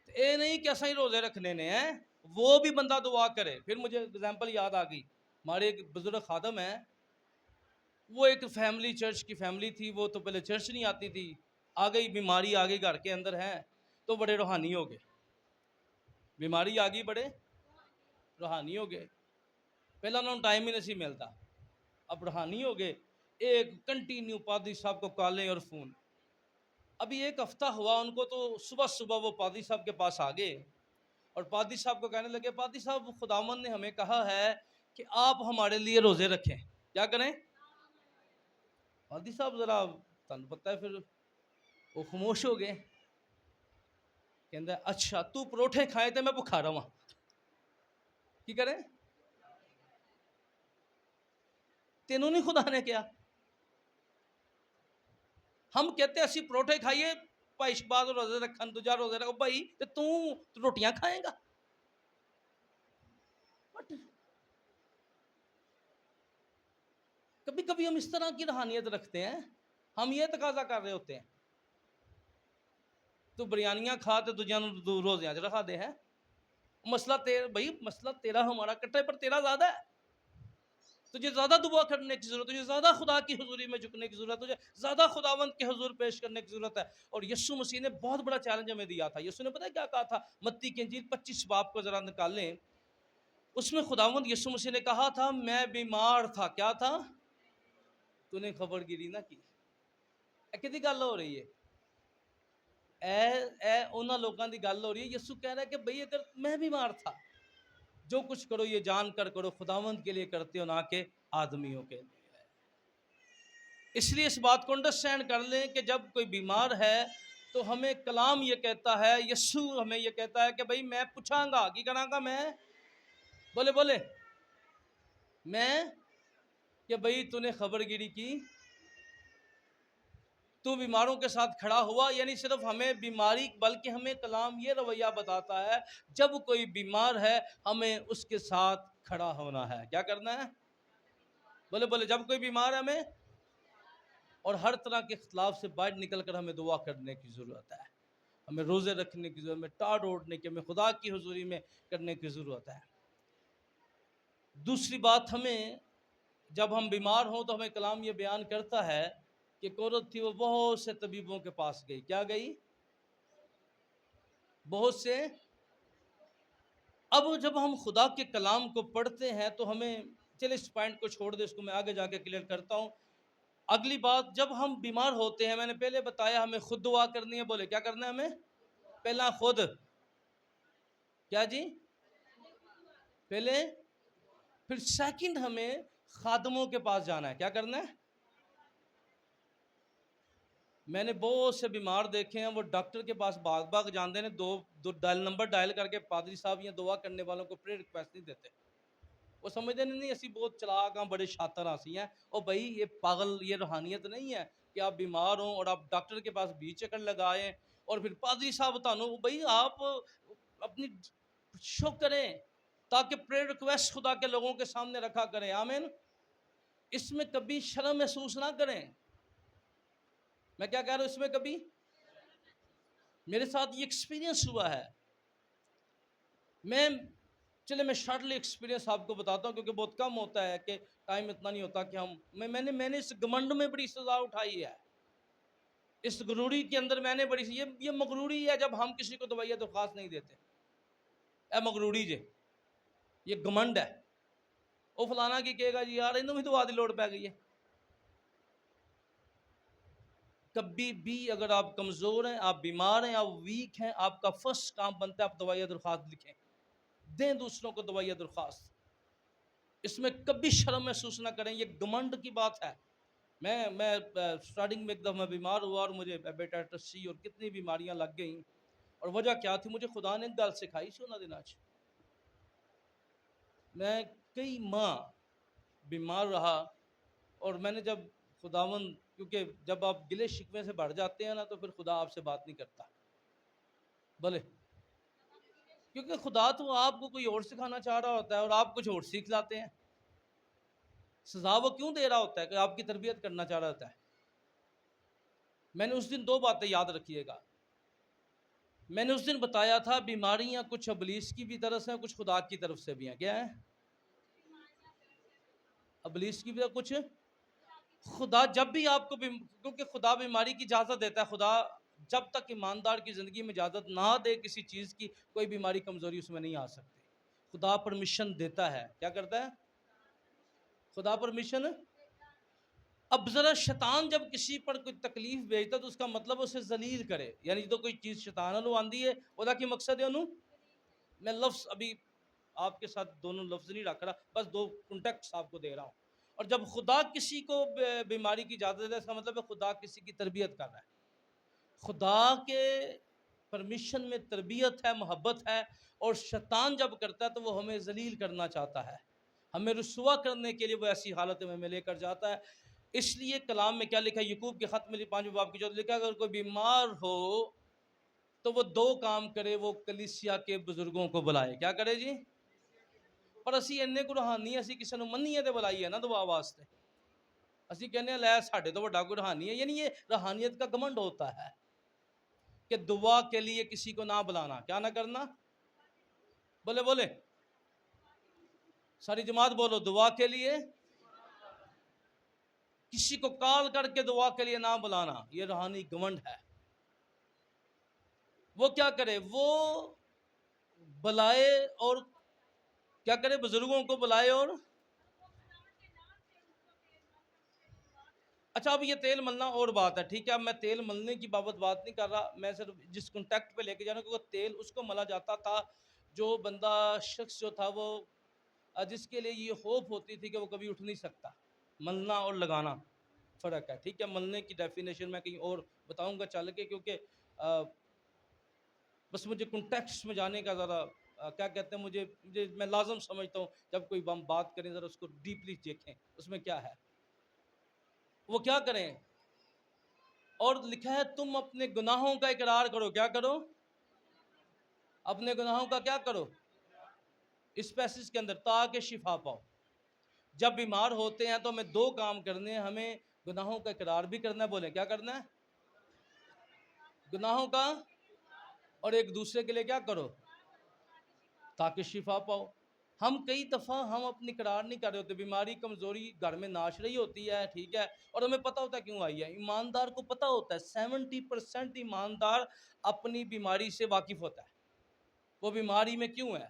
اے نہیں کہ ایسا ہی روزے رکھنے نے ہیں، وہ بھی بندہ دعا کرے۔ پھر مجھے اگزامپل یاد آ گئی، ہمارے ایک بزرگ خادم ہیں، وہ ایک فیملی، چرچ کی فیملی تھی، وہ تو پہلے چرچ نہیں آتی تھی، آ گئی بیماری، آ گئی گھر کے اندر ہے، تو بڑے روحانی ہو گئے، بیماری آ گئی، بڑے روحانی ہو گئے، پہلا انہوں نے ٹائم ہی نہیں ملتا، اب روحانی ہو گئے، ایک کنٹینیو پادری صاحب کو کالیں اور فون۔ ابھی ایک ہفتہ ہوا ان کو، تو صبح صبح وہ پادری صاحب کے پاس آ گئے اور پادری صاحب کو کہنے لگے، پادری صاحب خداوند نے ہمیں کہا ہے کہ آپ ہمارے لیے روزے رکھیں، کیا کریں؟ پادری صاحب ذرا تن پتہ ہے، پھر وہ خاموش ہو گئے، کہندا اچھا تو پروٹھے کھائے تھے، میں بکھا رہا ہوں، کی کریں؟ تینوں نہیں خدا نے کیا؟ ہم کہتے ہیں اسی پروٹھے کھائیے، بھائی شباز روزے رکھن، دوجا روزے رکھو، بھائی تو روٹیاں کھائیں گا؟ کبھی کبھی ہم اس طرح کی روحانیت رکھتے ہیں، ہم یہ تقاضا کر رہے ہوتے ہیں، تو بریانیاں کھا تو دوجیاں روزیاں چ رکھا دے ہیں، مسئلہ تیرا بھائی، مسئلہ تیرا ہمارا کٹے، پر تیرا زیادہ ہے، تجھے زیادہ دعا کرنے کی ضرورت ہے، تجھے زیادہ خدا کی حضوری میں جھکنے کی ضرورت ہے، تجھے زیادہ خداوند کے حضور پیش کرنے کی ضرورت ہے۔ اور یسوع مسیح نے بہت بڑا چیلنج ہمیں دیا تھا۔ یسوع نے پتہ ہے کیا کہا تھا؟ متی کی انجیل 25 باب کو ذرا نکالیں، اس میں خداوند یسوع مسیح نے کہا تھا میں بیمار تھا، کیا تھا؟ تو نے خبر گیری نہ کی۔ کدی گل ہو رہی ہے؟ اے انہاں لوگاں دی گل ہو رہی ہے۔ یسوع کہہ رہا ہے کہ بھئی اگر میں بیمار تھا، جو کچھ کرو یہ جان کر کرو خداوند کے لیے کرتے ہو، نہ کہ آدمیوں کے لیے۔ اس لیے اس بات کو انڈرسٹینڈ کر لیں کہ جب کوئی بیمار ہے تو ہمیں کلام یہ کہتا ہے، یسوع ہمیں یہ کہتا ہے کہ بھئی میں پوچھاں گا، کی کراں گا میں؟ بولے بولے میں، کہ بھئی تو نے خبر گیری کی، تو بیماروں کے ساتھ کھڑا ہوا، یعنی صرف ہمیں بیماری، بلکہ ہمیں کلام یہ رویہ بتاتا ہے جب کوئی بیمار ہے ہمیں اس کے ساتھ کھڑا ہونا ہے۔ کیا کرنا ہے؟ بولے بولے جب کوئی بیمار ہے ہمیں، اور ہر طرح کے اختلاف سے باہر نکل کر ہمیں دعا کرنے کی ضرورت ہے، ہمیں روزے رکھنے کی ضرورت ہے، ہمیں ٹاٹ اوڑنے کی، ہمیں خدا کی حضوری میں کرنے کی ضرورت ہے۔ دوسری بات، ہمیں جب ہم بیمار ہوں تو ہمیں کلام یہ بیان کرتا ہے کہ ایک عورت تھی، وہ بہت سے طبیبوں کے پاس گئی، کیا گئی؟ بہت سے۔ اب جب ہم خدا کے کلام کو پڑھتے ہیں تو ہمیں، چلے اس پوائنٹ کو چھوڑ دے، اس کو میں آگے جا کے کلیئر کرتا ہوں۔ اگلی بات، جب ہم بیمار ہوتے ہیں، میں نے پہلے بتایا ہمیں خود دعا کرنی ہے. بولے کیا کرنا ہے ہمیں؟ پہلا خود کیا جی؟ پہلے. پھر سیکنڈ ہمیں خادموں کے پاس جانا ہے. کیا کرنا ہے؟ میں نے بہت سے بیمار دیکھے ہیں، وہ ڈاکٹر کے پاس بھاگ جانتے ہیں، دو نمبر ڈائل کر کے پادری صاحب یہ دعا کرنے والوں کو پریئر ریکویسٹ نہیں دیتے. وہ سمجھتے نہیں اسی بہت چلاک ہیں، بڑے شاطر ہنسی ہیں. اور بھائی یہ پاگل، یہ روحانیت نہیں ہے کہ آپ بیمار ہوں اور آپ ڈاکٹر کے پاس 20 چکر لگائیں اور پھر پادری صاحب بتانو. بھائی آپ اپنی شو کریں تاکہ پریئر ریکویسٹ خدا کے لوگوں کے سامنے رکھا کریں. آمین. اس میں کبھی شرم محسوس نہ کریں. میں کیا کہہ رہا ہوں؟ اس میں کبھی، میرے ساتھ یہ ایکسپیرینس ہوا ہے. میں شارٹلی ایکسپیرینس آپ کو بتاتا ہوں کیونکہ بہت کم ہوتا ہے کہ ٹائم اتنا نہیں ہوتا کہ میں نے اس گمنڈ میں بڑی سزا اٹھائی ہے. اس غروری کے اندر میں نے بڑی یہ مغروری ہے جب ہم کسی کو دوائیاں درخواست نہیں دیتے. اے مغروری جے، یہ گمنڈ ہے. وہ فلانا کی کہے گا جی یار انہوں بھی دعا دی لوڑ پہ گئی ہے. کبھی بھی اگر آپ کمزور ہیں، آپ بیمار ہیں، آپ ویک ہیں، آپ کا فرسٹ کام بنتا ہے آپ دوائیاں درخواست لکھیں، دیں دوسروں کو دوائیاں درخواست. اس میں کبھی شرم محسوس نہ کریں. یہ گمنڈ کی بات ہے. میں سٹارٹنگ میں ایک دفعہ میں بیمار ہوا اور مجھے ہیپیٹائٹس سی اور کتنی بیماریاں لگ گئیں. اور وجہ کیا تھی؟ مجھے خدا نے گل سکھائی سونا دن آج. میں کئی ماہ بیمار رہا اور میں نے جب خداوند، کیونکہ جب آپ گلے شکوے سے بڑھ جاتے ہیں نا تو پھر خدا آپ سے بات نہیں کرتا. بولے کیونکہ خدا تو آپ کو کوئی اور سکھانا چاہ رہا ہوتا ہے اور آپ کچھ اور سیکھ لاتے ہیں. سزا وہ کیوں دے رہا ہوتا ہے؟ کہ آپ کی تربیت کرنا چاہ رہا ہوتا ہے. میں نے اس دن 2 باتیں یاد رکھیے گا. میں نے اس دن بتایا تھا بیماریاں کچھ ابلیس کی بھی طرف سے ہیں، کچھ خدا کی طرف سے بھی ہیں. کیا ہے؟ ابلیس کی بھی کچھ. خدا جب بھی آپ کو کیونکہ خدا بیماری کی اجازت دیتا ہے. خدا جب تک ایماندار کی زندگی میں اجازت نہ دے کسی چیز کی، کوئی بیماری کمزوری اس میں نہیں آ سکتی. خدا پرمیشن دیتا ہے. کیا کرتا ہے؟ خدا پرمیشن. اب ذرا شیطان جب کسی پر کوئی تکلیف بھیجتا تو اس کا مطلب اسے ذلیل کرے. یعنی تو کوئی چیز شیطان والوں آندی ہے وہاں کی مقصد ہے انہوں. میں لفظ ابھی آپ کے ساتھ دونوں لفظ نہیں رکھ رہا، بس 2 کنٹیکٹس آپ کو دے رہا ہوں. اور جب خدا کسی کو بیماری کی اجازت دیتا ہے اس کا مطلب ہے خدا کسی کی تربیت کر رہا ہے. خدا کے پرمیشن میں تربیت ہے، محبت ہے. اور شیطان جب کرتا ہے تو وہ ہمیں ذلیل کرنا چاہتا ہے، ہمیں رسوا کرنے کے لیے وہ ایسی حالت میں ہمیں لے کر جاتا ہے. اس لیے کلام میں کیا لکھا ہے؟ یعقوب کے خط میں 5 باب کی جو لکھا ہے اگر کوئی بیمار ہو تو وہ 2 کام کرے، وہ کلیسیا کے بزرگوں کو بلائے. کیا کرے جی؟ پر اسی اننے کو روحانی اسی کسی نے منیے تے بلائی ہے نا دعا واسطے. اسی کہنے لے ساڈے تو بڑا کوئی روحانی ہے. یعنی یہ روحانیت کا گمنڈ ہوتا ہے کہ دعا کے لیے کسی کو نہ بلانا. کیا نہ کرنا؟ بولے ساری جماعت بولو، دعا کے لیے کسی کو کال کر کے دعا کے لیے نہ بلانا، یہ روحانی گمنڈ ہے. وہ کیا کرے؟ وہ بلائے اور کیا کرے؟ بزرگوں کو بلائے. اور اچھا اب یہ تیل ملنا اور بات ہے، ٹھیک ہے. اب میں تیل ملنے کی بابت بات نہیں کر رہا، میں صرف جس کنٹیکٹ پہ لے کے جانا، کیونکہ تیل اس کو ملا جاتا تھا جو بندہ شخص جو تھا وہ جس کے لیے یہ ہوپ ہوتی تھی کہ وہ کبھی اٹھ نہیں سکتا. ملنا اور لگانا فرق ہے، ٹھیک ہے. ملنے کی ڈیفینیشن میں کہیں اور بتاؤں گا چل کے، کیونکہ بس مجھے کنٹیکسٹ میں جانے کا ذرا کیا کہتے ہیں، مجھے میں لازم سمجھتا ہوں جب کوئی ہم بات کریں ذرا اس کو ڈیپلی دیکھیں اس میں کیا ہے. وہ کیا کریں؟ اور لکھا ہے تم اپنے گناہوں کا اقرار کرو. کیا کرو؟ اپنے گناہوں کا کیا کرو؟ اس پیسج کے اندر تاکہ شفا پاؤ. جب بیمار ہوتے ہیں تو ہمیں 2 کام کرنے ہیں. ہمیں گناہوں کا اقرار بھی کرنا ہے. بولیں کیا کرنا ہے؟ گناہوں کا. اور ایک دوسرے کے لیے کیا کرو؟ تاکہ شفا پاؤ. ہم کئی دفعہ ہم اپنی اقرار نہیں کر رہے ہوتے. بیماری کمزوری گھر میں ناش رہی ہوتی ہے، ٹھیک ہے، اور ہمیں پتہ ہوتا ہے کیوں آئی ہے. ایماندار کو پتہ ہوتا ہے، 70% ایماندار اپنی بیماری سے واقف ہوتا ہے. وہ بیماری میں کیوں ہے،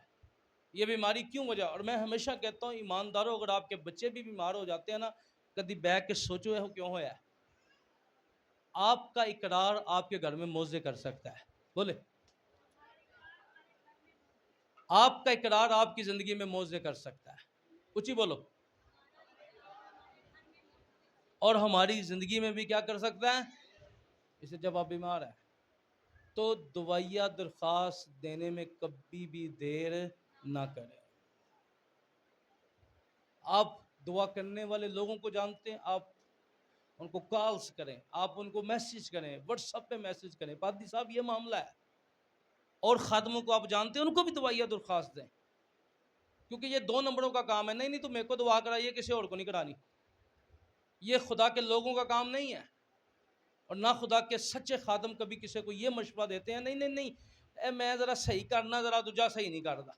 یہ بیماری کیوں وجہ. اور میں ہمیشہ کہتا ہوں ایمانداروں، اگر آپ کے بچے بھی بیمار ہو جاتے ہیں نا، کدی بیٹھ کے سوچو ہے کیوں ہوا ہے؟ آپ کا اقرار آپ کے گھر میں موزے کر سکتا ہے، بولے آپ کا اقرار آپ کی زندگی میں موزے کر سکتا ہے، کچھ ہی بولو، اور ہماری زندگی میں بھی کیا کر سکتا ہے؟ اسے جب آپ بیمار ہیں تو دوائیا درخواست دینے میں کبھی بھی دیر نہ کریں۔ آپ دعا کرنے والے لوگوں کو جانتے ہیں، آپ ان کو کالز کریں، آپ ان کو میسج کریں، واٹس ایپ پہ میسج کریں، پادری صاحب یہ معاملہ ہے، اور خادموں کو آپ جانتے ہیں ان کو بھی دوائیا درخواست دیں، کیونکہ یہ 2 نمبروں کا کام ہے۔ نہیں تو میرے کو دعا کرائیے، کسی اور کو نہیں کرانی، یہ خدا کے لوگوں کا کام نہیں ہے، اور نہ خدا کے سچے خادم کبھی کسی کو یہ مشورہ دیتے ہیں نہیں اے میں ذرا صحیح کرنا، ذرا دوجا صحیح نہیں کرتا۔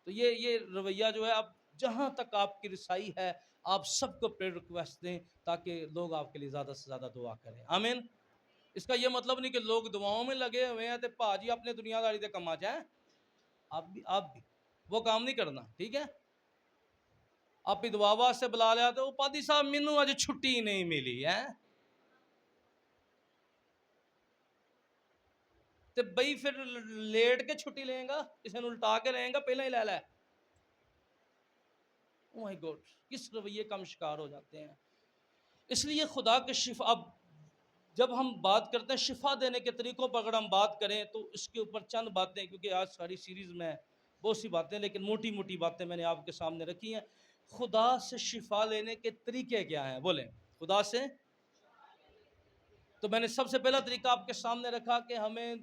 تو یہ رویہ جو ہے، اب جہاں تک آپ کی رسائی ہے آپ سب کو پریئر ریکویسٹ دیں تاکہ لوگ آپ کے لیے زیادہ سے زیادہ دعا کریں، آمین۔ اس کا یہ مطلب نہیں کہ لوگ دعاؤں میں لگے ہوئے ہیں تو پاجی اپنے دنیا داری سے کما جائیں، آپ بھی وہ کام نہیں کرنا، ٹھیک ہے؟ آپ بھی دعا واسطے بلا لیا تو پادری صاحب مینوں اج چھٹی نہیں ملی ہے، تو بھائی پھر لیٹ کے چھٹی لیں گا، کسی نے الٹا کے لیں گا، پہلے ہی لے لے۔ او مائی گاڈ، کس رویے کا ہم شکار ہو جاتے ہیں۔ اس لیے خدا کے شفا، اب جب ہم بات کرتے ہیں شفا دینے کے طریقوں پر، اگر ہم بات کریں تو اس کے اوپر چند باتیں، کیونکہ آج ساری سیریز میں بہت سی باتیں، لیکن موٹی موٹی باتیں میں نے آپ کے سامنے رکھی ہیں۔ خدا سے شفا لینے کے طریقے کیا ہیں؟ بولیں خدا سے۔ تو میں نے سب سے پہلا طریقہ آپ کے سامنے رکھا کہ ہمیں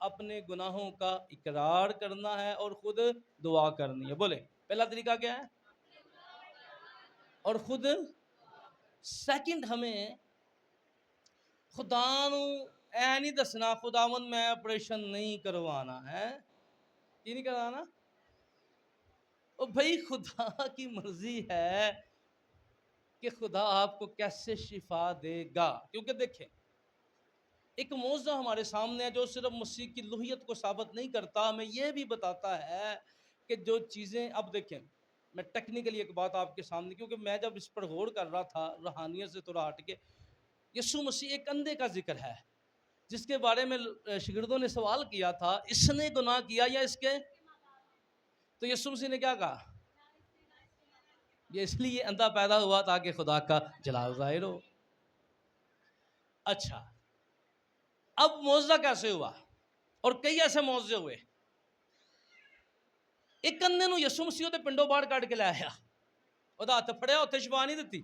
اپنے گناہوں کا اقرار کرنا ہے اور خود دعا کرنی ہے، بولیں پہلا طریقہ کیا ہے؟ اور خود سیکنڈ، ہمیں خدا نو اے نہیں دسنا خداوند میں آپریشن نہیں کروانا ہے، کی نہیں کروانا؟ او بھائی خدا کی مرضی ہے کہ خدا آپ کو کیسے شفا دے گا، کیونکہ دیکھیں ایک معجزہ ہمارے سامنے ہے جو صرف مسیح کی لوہیت کو ثابت نہیں کرتا، ہمیں یہ بھی بتاتا ہے کہ جو چیزیں، اب دیکھیں میں ٹیکنیکلی ایک بات آپ کے سامنے، کیونکہ میں جب اس پر غور کر رہا تھا روحانیت سے تھوڑا ہٹ کے، یسوع مسیح ایک اندھے کا ذکر ہے جس کے بارے میں شاگردوں نے سوال کیا تھا، اس نے گناہ کیا یا اس کے؟ تو یسوع مسیح نے کیا کہا؟ یہ اس لیے اندھا پیدا ہوا تاکہ خدا کا جلال ظاہر ہو۔ اچھا، اب معجزہ کیسے ہوا؟ اور کئی ایسے معجزے ہوئے۔ ایک اندھے نو یسوع مسیح تے پنڈوں باہر کٹ کے لے آیا، وہ ہاتھ پھڑیا، اتنے شفا نہیں دیتی۔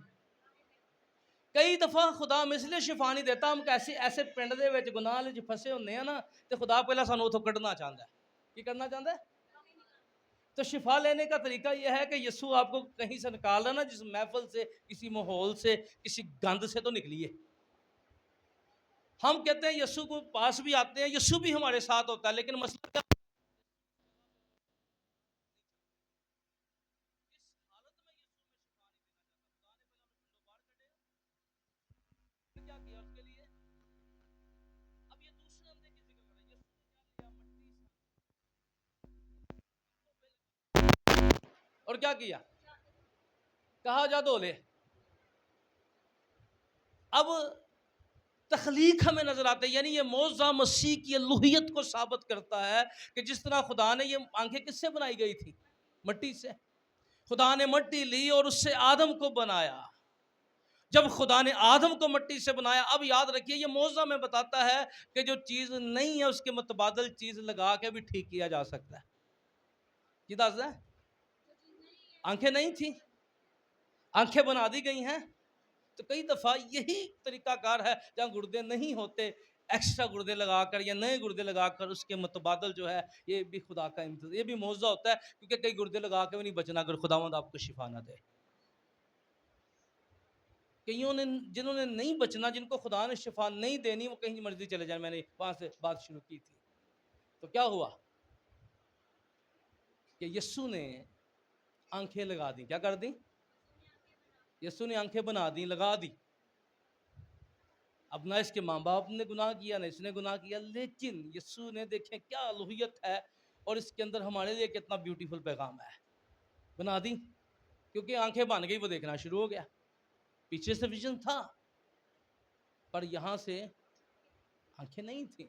کئی دفعہ خدا مثل شفا نہیں دیتا، ہم ایسے پنڈ دے وچ گناہ وچ پھسے ہوندے ہیں نا، تے خدا پہلا سانو اتھوں کڈنا چاہتا ہے۔ کی کرنا چاہتا ہے؟ تو شفا لینے کا طریقہ یہ ہے کہ یسوع آپ کو کہیں سے نکال رہا نا، جس محفل سے، کسی ماحول سے، کسی گند سے تو نکلیے۔ ہم کہتے ہیں یسوع کو پاس بھی آتے ہیں، یسوع بھی ہمارے ساتھ ہوتا ہے، لیکن مسئلہ کیا کیا اس کے لیے؟ اب یہ دوسرے اندھے کی ذکر کر رہے ہیں، یسوع نے کیا لیا؟ مٹی اور کیا کیا؟ کہا جا دھو لے۔ اب تخلیق ہمیں نظر آتا ہے، یعنی یہ معجزہ مسیح کی الوہیت کو ثابت کرتا ہے کہ جس طرح خدا نے، یہ آنکھیں کس سے بنائی گئی تھی؟ مٹی سے۔ خدا نے مٹی لی اور اس سے آدم کو بنایا۔ جب خدا نے آدم کو مٹی سے بنایا، اب یاد رکھیے یہ معجزہ میں بتاتا ہے کہ جو چیز نہیں ہے اس کے متبادل چیز لگا کے بھی ٹھیک کیا جا سکتا ہے۔ کی دس ہے؟ آنکھیں نہیں تھی، آنکھیں بنا دی گئی ہیں۔ تو کئی دفعہ یہی طریقہ کار ہے، جہاں گردے نہیں ہوتے ایکسٹرا گردے لگا کر یا نئے گردے لگا کر اس کے متبادل جو ہے، یہ بھی خدا کا انتظام، یہ بھی معجزہ ہوتا ہے، کیونکہ کئی گردے لگا کے بھی نہیں بچنا اگر خداوند آپ کو شفا نہ دے۔ کئیوں نے، جنہوں نے نہیں بچنا، جن کو خدا نے شفا نہیں دینی، وہ کہیں مرضی چلے جائیں۔ میں نے وہاں سے بات شروع کی تھی، تو کیا ہوا کہ یسوع نے آنکھیں لگا دی۔ کیا کر دی؟ یسوع نے آنکھیں بنا دی، لگا دی۔ اب نہ اس کے ماں باپ نے گناہ کیا، نہ اس نے گناہ کیا، لیکن یسوع نے، دیکھیں کیا الوہیت ہے، اور اس کے اندر ہمارے لیے کتنا بیوٹیفل پیغام ہے۔ بنا دی، کیونکہ آنکھیں بن گئی، وہ دیکھنا شروع ہو گیا۔ پیچھے سے ویژن تھا پر یہاں سے آنکھیں نہیں تھیں.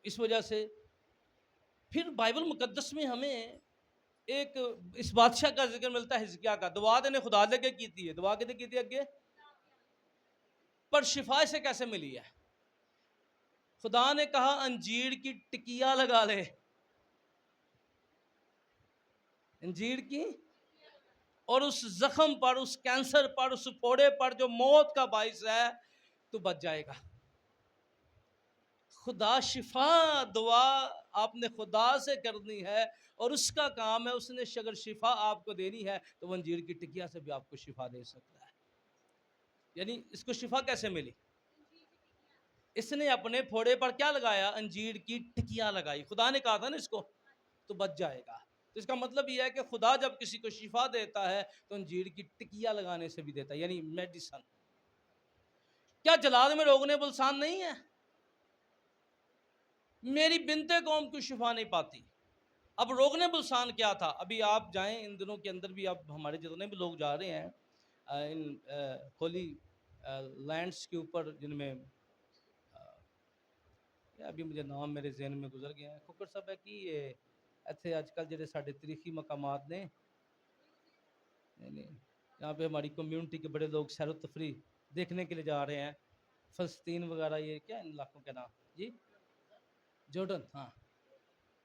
اس وجہ سے پھر بائبل مقدس میں ہمیں ایک اس بادشاہ کا ذکر ملتا ہے حزقیہ کا. دعا نے خدا لے کے کی تھی ہے, دعا کی تھی اگے, پر شفا سے کیسے ملی ہے؟ خدا نے کہا انجیر کی ٹکیا لگا لے, انجیر کی, اور اس زخم پر, اس کینسر پر, اس پھوڑے پر جو موت کا باعث ہے تو بچ جائے گا. خدا شفا دعا آپ نے خدا سے کرنی ہے اور اس کا کام ہے, اس نے اگر شفا آپ کو دینی ہے تو وہ انجیر کی ٹکیا سے بھی آپ کو شفا دے سکتا ہے. یعنی اس کو شفا کیسے ملی؟ اس نے اپنے پھوڑے پر کیا لگایا؟ انجیر کی ٹکیا لگائی. خدا نے کہا تھا نا اس کو تو بچ جائے گا. تو اس کا مطلب یہ ہے کہ خدا جب کسی کو شفا دیتا ہے تو انجیر کی ٹکیا لگانے سے بھی دیتا ہے, یعنی میڈیسن. کیا جلال میں روغن بلسان نہیں ہے؟ میری بنت قوم کو شفا نہیں پاتی. اب روغن بلسان کیا تھا؟ ابھی آپ جائیں ان دنوں کے اندر بھی, اب ہمارے جتنے بھی لوگ جا رہے ہیں ان ہولی لینڈس کے اوپر, جن میں ابھی مجھے نام میرے ذہن میں گزر گئے ہیں, کھکر صاحب ہے کہ ایتھے آج کل جڑے ساڈے تاریخی مقامات نے, یہاں پہ ہماری کمیونٹی کے بڑے لوگ سیر و تفریح دیکھنے کے لیے جا رہے ہیں, فلسطین وغیرہ, یہ کیا ان علاقوں کے نام جی, جورڈن, ہاں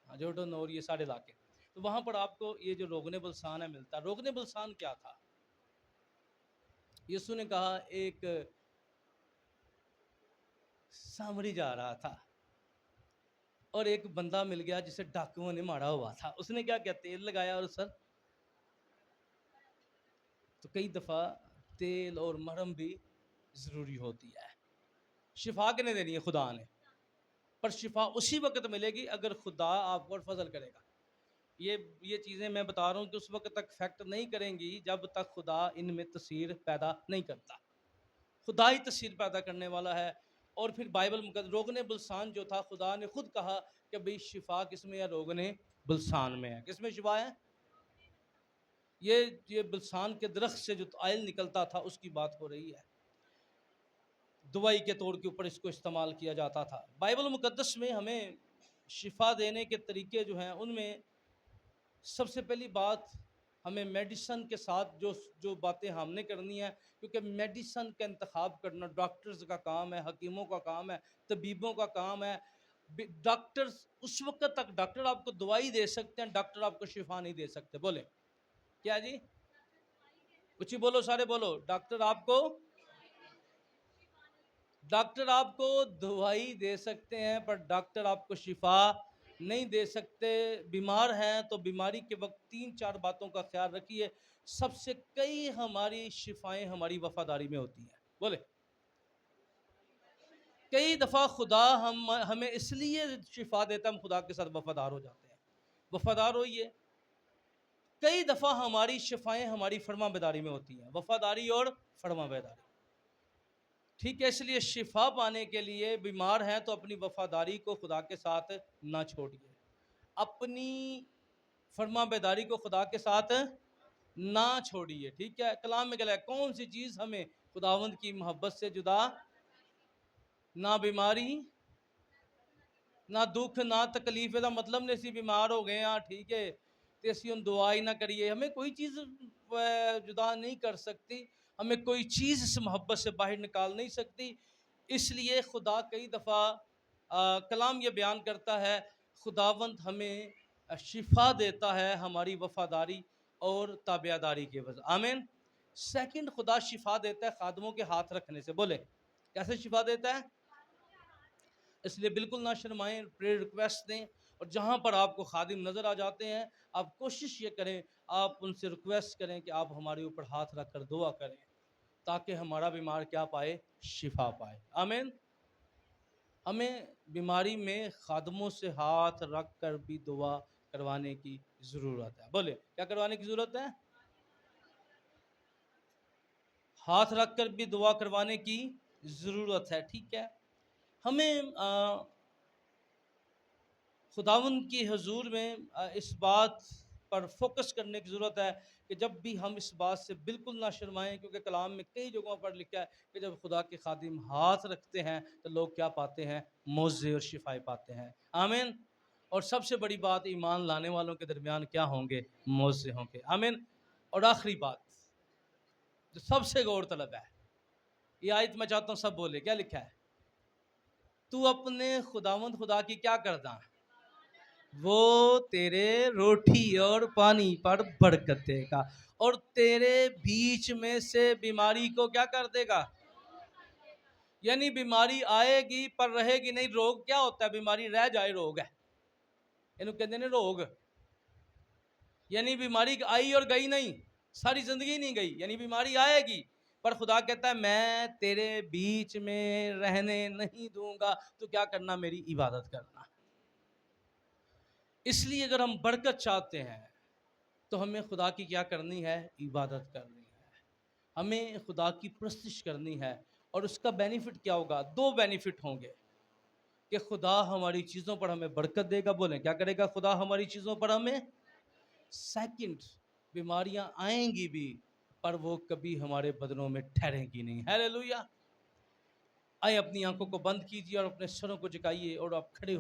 جورڈن اور یہ سارے علاقے. تو وہاں پر آپ کو یہ جو روغن بلسان ہے ملتا ہے. روغن بلسان کیا تھا؟ یسوع نے کہا ایک سامری جا رہا تھا اور ایک بندہ مل گیا جسے ڈاکوؤں نے مارا ہوا تھا. اس نے کیا تیل لگایا اور سر. تو کئی دفعہ تیل اور مرہم بھی ضروری ہوتی ہے. شفا کنے دینی ہے؟ خدا نے. پر شفا اسی وقت ملے گی اگر خدا آپ پر فضل کرے گا. یہ چیزیں میں بتا رہا ہوں کہ اس وقت تک فیکٹ نہیں کریں گی جب تک خدا ان میں تاثیر پیدا نہیں کرتا. خدا ہی تاثیر پیدا کرنے والا ہے. اور پھر بائبل مقدس روغن بلسان جو تھا, خدا نے خود کہا کہ بھئی شفا کس میں ہے؟ روغن بلسان میں ہے. کس میں شفا ہے؟ یہ بلسان کے درخت سے جو آئل نکلتا تھا اس کی بات ہو رہی ہے. دوائی کے طور کے اوپر اس کو استعمال کیا جاتا تھا. بائبل مقدس میں ہمیں شفا دینے کے طریقے جو ہیں ان میں سب سے پہلی بات ہمیں میڈیسن کے ساتھ جو باتیں ہم نے کرنی ہے, کیونکہ میڈیسن کا انتخاب کرنا ڈاکٹرز کا کام ہے, حکیموں کا کام ہے, طبیبوں کا کام ہے. ڈاکٹرز اس وقت تک ڈاکٹر آپ کو دوائی دے سکتے ہیں, ڈاکٹر آپ کو شفا نہیں دے سکتے. بولے کیا جی؟ کچھ ہی بولو, سارے بولو. ڈاکٹر آپ کو دوائی دے سکتے ہیں پر ڈاکٹر آپ کو شفا نہیں دے سکتے. بیمار ہیں تو بیماری کے وقت 3-4 باتوں کا خیال رکھیے. سب سے کئی ہماری شفائیں ہماری وفاداری میں ہوتی ہیں. بولے کئی دفعہ خدا ہمیں اس لیے شفا دیتا ہے, ہم خدا کے ساتھ وفادار ہو جاتے ہیں. وفادار ہوئیے. کئی دفعہ ہماری شفائیں ہماری فرما بیداری میں ہوتی ہیں. وفاداری اور فرما بیداری, ٹھیک ہے. اس لیے شفا پانے کے لیے بیمار ہیں تو اپنی وفاداری کو خدا کے ساتھ نہ چھوڑیے, اپنی فرما بیداری کو خدا کے ساتھ نہ چھوڑیے. ٹھیک ہے. کلام میں کہا ہے کون سی چیز ہمیں خداوند کی محبت سے جدا؟ نہ بیماری, نہ دکھ, نہ تکلیف. دا مطلب نہیں سی بیمار ہو گئے ہاں ٹھیک ہے تو اسی ہم دعا ہی نہ کریے. ہمیں کوئی چیز جدا نہیں کر سکتی, ہمیں کوئی چیز اس محبت سے باہر نکال نہیں سکتی. اس لیے خدا کئی دفعہ کلام یہ بیان کرتا ہے خداوند ہمیں شفا دیتا ہے ہماری وفاداری اور تابعداری کی وجہ. آمین. سیکنڈ, خدا شفا دیتا ہے خادموں کے ہاتھ رکھنے سے. بولے کیسے شفا دیتا ہے؟ اس لیے بالکل نہ شرمائیں, پریئر ریکویسٹ دیں, اور جہاں پر آپ کو خادم نظر آ جاتے ہیں آپ کوشش یہ کریں, آپ ان سے ریکویسٹ کریں کہ آپ ہمارے اوپر ہاتھ رکھ کر دعا کریں تاکہ ہمارا بیمار کیا پائے؟ شفا پائے. آمین. ہمیں بیماری میں خادموں سے ہاتھ رکھ کر بھی دعا کروانے کی ضرورت ہے. بولے کیا کروانے کی ضرورت ہے؟ ہاتھ رکھ کر بھی دعا کروانے کی ضرورت ہے. ٹھیک ہے. ہمیں خداوند کی حضور میں اس بات پر فوکس کرنے کی ضرورت ہے کہ جب بھی ہم اس بات سے بالکل نہ شرمائیں، کیونکہ کلام میں کئی جگہوں پر لکھا ہے کہ جب خدا کے خادم ہاتھ رکھتے ہیں تو لوگ کیا پاتے ہیں؟ معجزے اور شفائیں پاتے ہیں۔ آمین۔ اور سب سے بڑی بات، ایمان لانے والوں کے درمیان کیا ہوں گے؟ معجزے ہوں گے۔ آمین۔ اور آخری بات جو سب سے غور طلب ہے، یہ آیت میں چاہتا ہوں سب بولے، کیا لکھا ہے؟ تو اپنے خداوند خدا کی کیا کردا؟ وہ تیرے روٹی اور پانی پر برکت دے گا، اور تیرے بیچ میں سے بیماری کو کیا کر دے گا؟ یعنی بیماری آئے گی پر رہے گی نہیں۔ روگ کیا ہوتا ہے؟ بیماری رہ جائے روگ ہے، انہوں کہتے ہیں روگ، یعنی بیماری آئی اور گئی نہیں، ساری زندگی نہیں گئی، یعنی بیماری آئے گی پر خدا کہتا ہے میں تیرے بیچ میں رہنے نہیں دوں گا، تو کیا کرنا؟ میری عبادت کرنا۔ اس لیے اگر ہم برکت چاہتے ہیں تو ہمیں خدا کی کیا کرنی ہے؟ عبادت کرنی ہے، ہمیں خدا کی پرستش کرنی ہے۔ اور اس کا بینیفٹ کیا ہوگا؟ دو بینیفٹ ہوں گے کہ خدا ہماری چیزوں پر ہمیں برکت دے گا۔ بولیں کیا کرے گا خدا ہماری چیزوں پر ہمیں؟ سیکنڈ، بیماریاں آئیں گی بھی پر وہ کبھی ہمارے بدنوں میں ٹھہریں گی نہیں۔ ہیلیلویا۔ آئے اپنی آنکھوں کو بند کیجیے اور اپنے سروں کو جھکائیے اور آپ کھڑے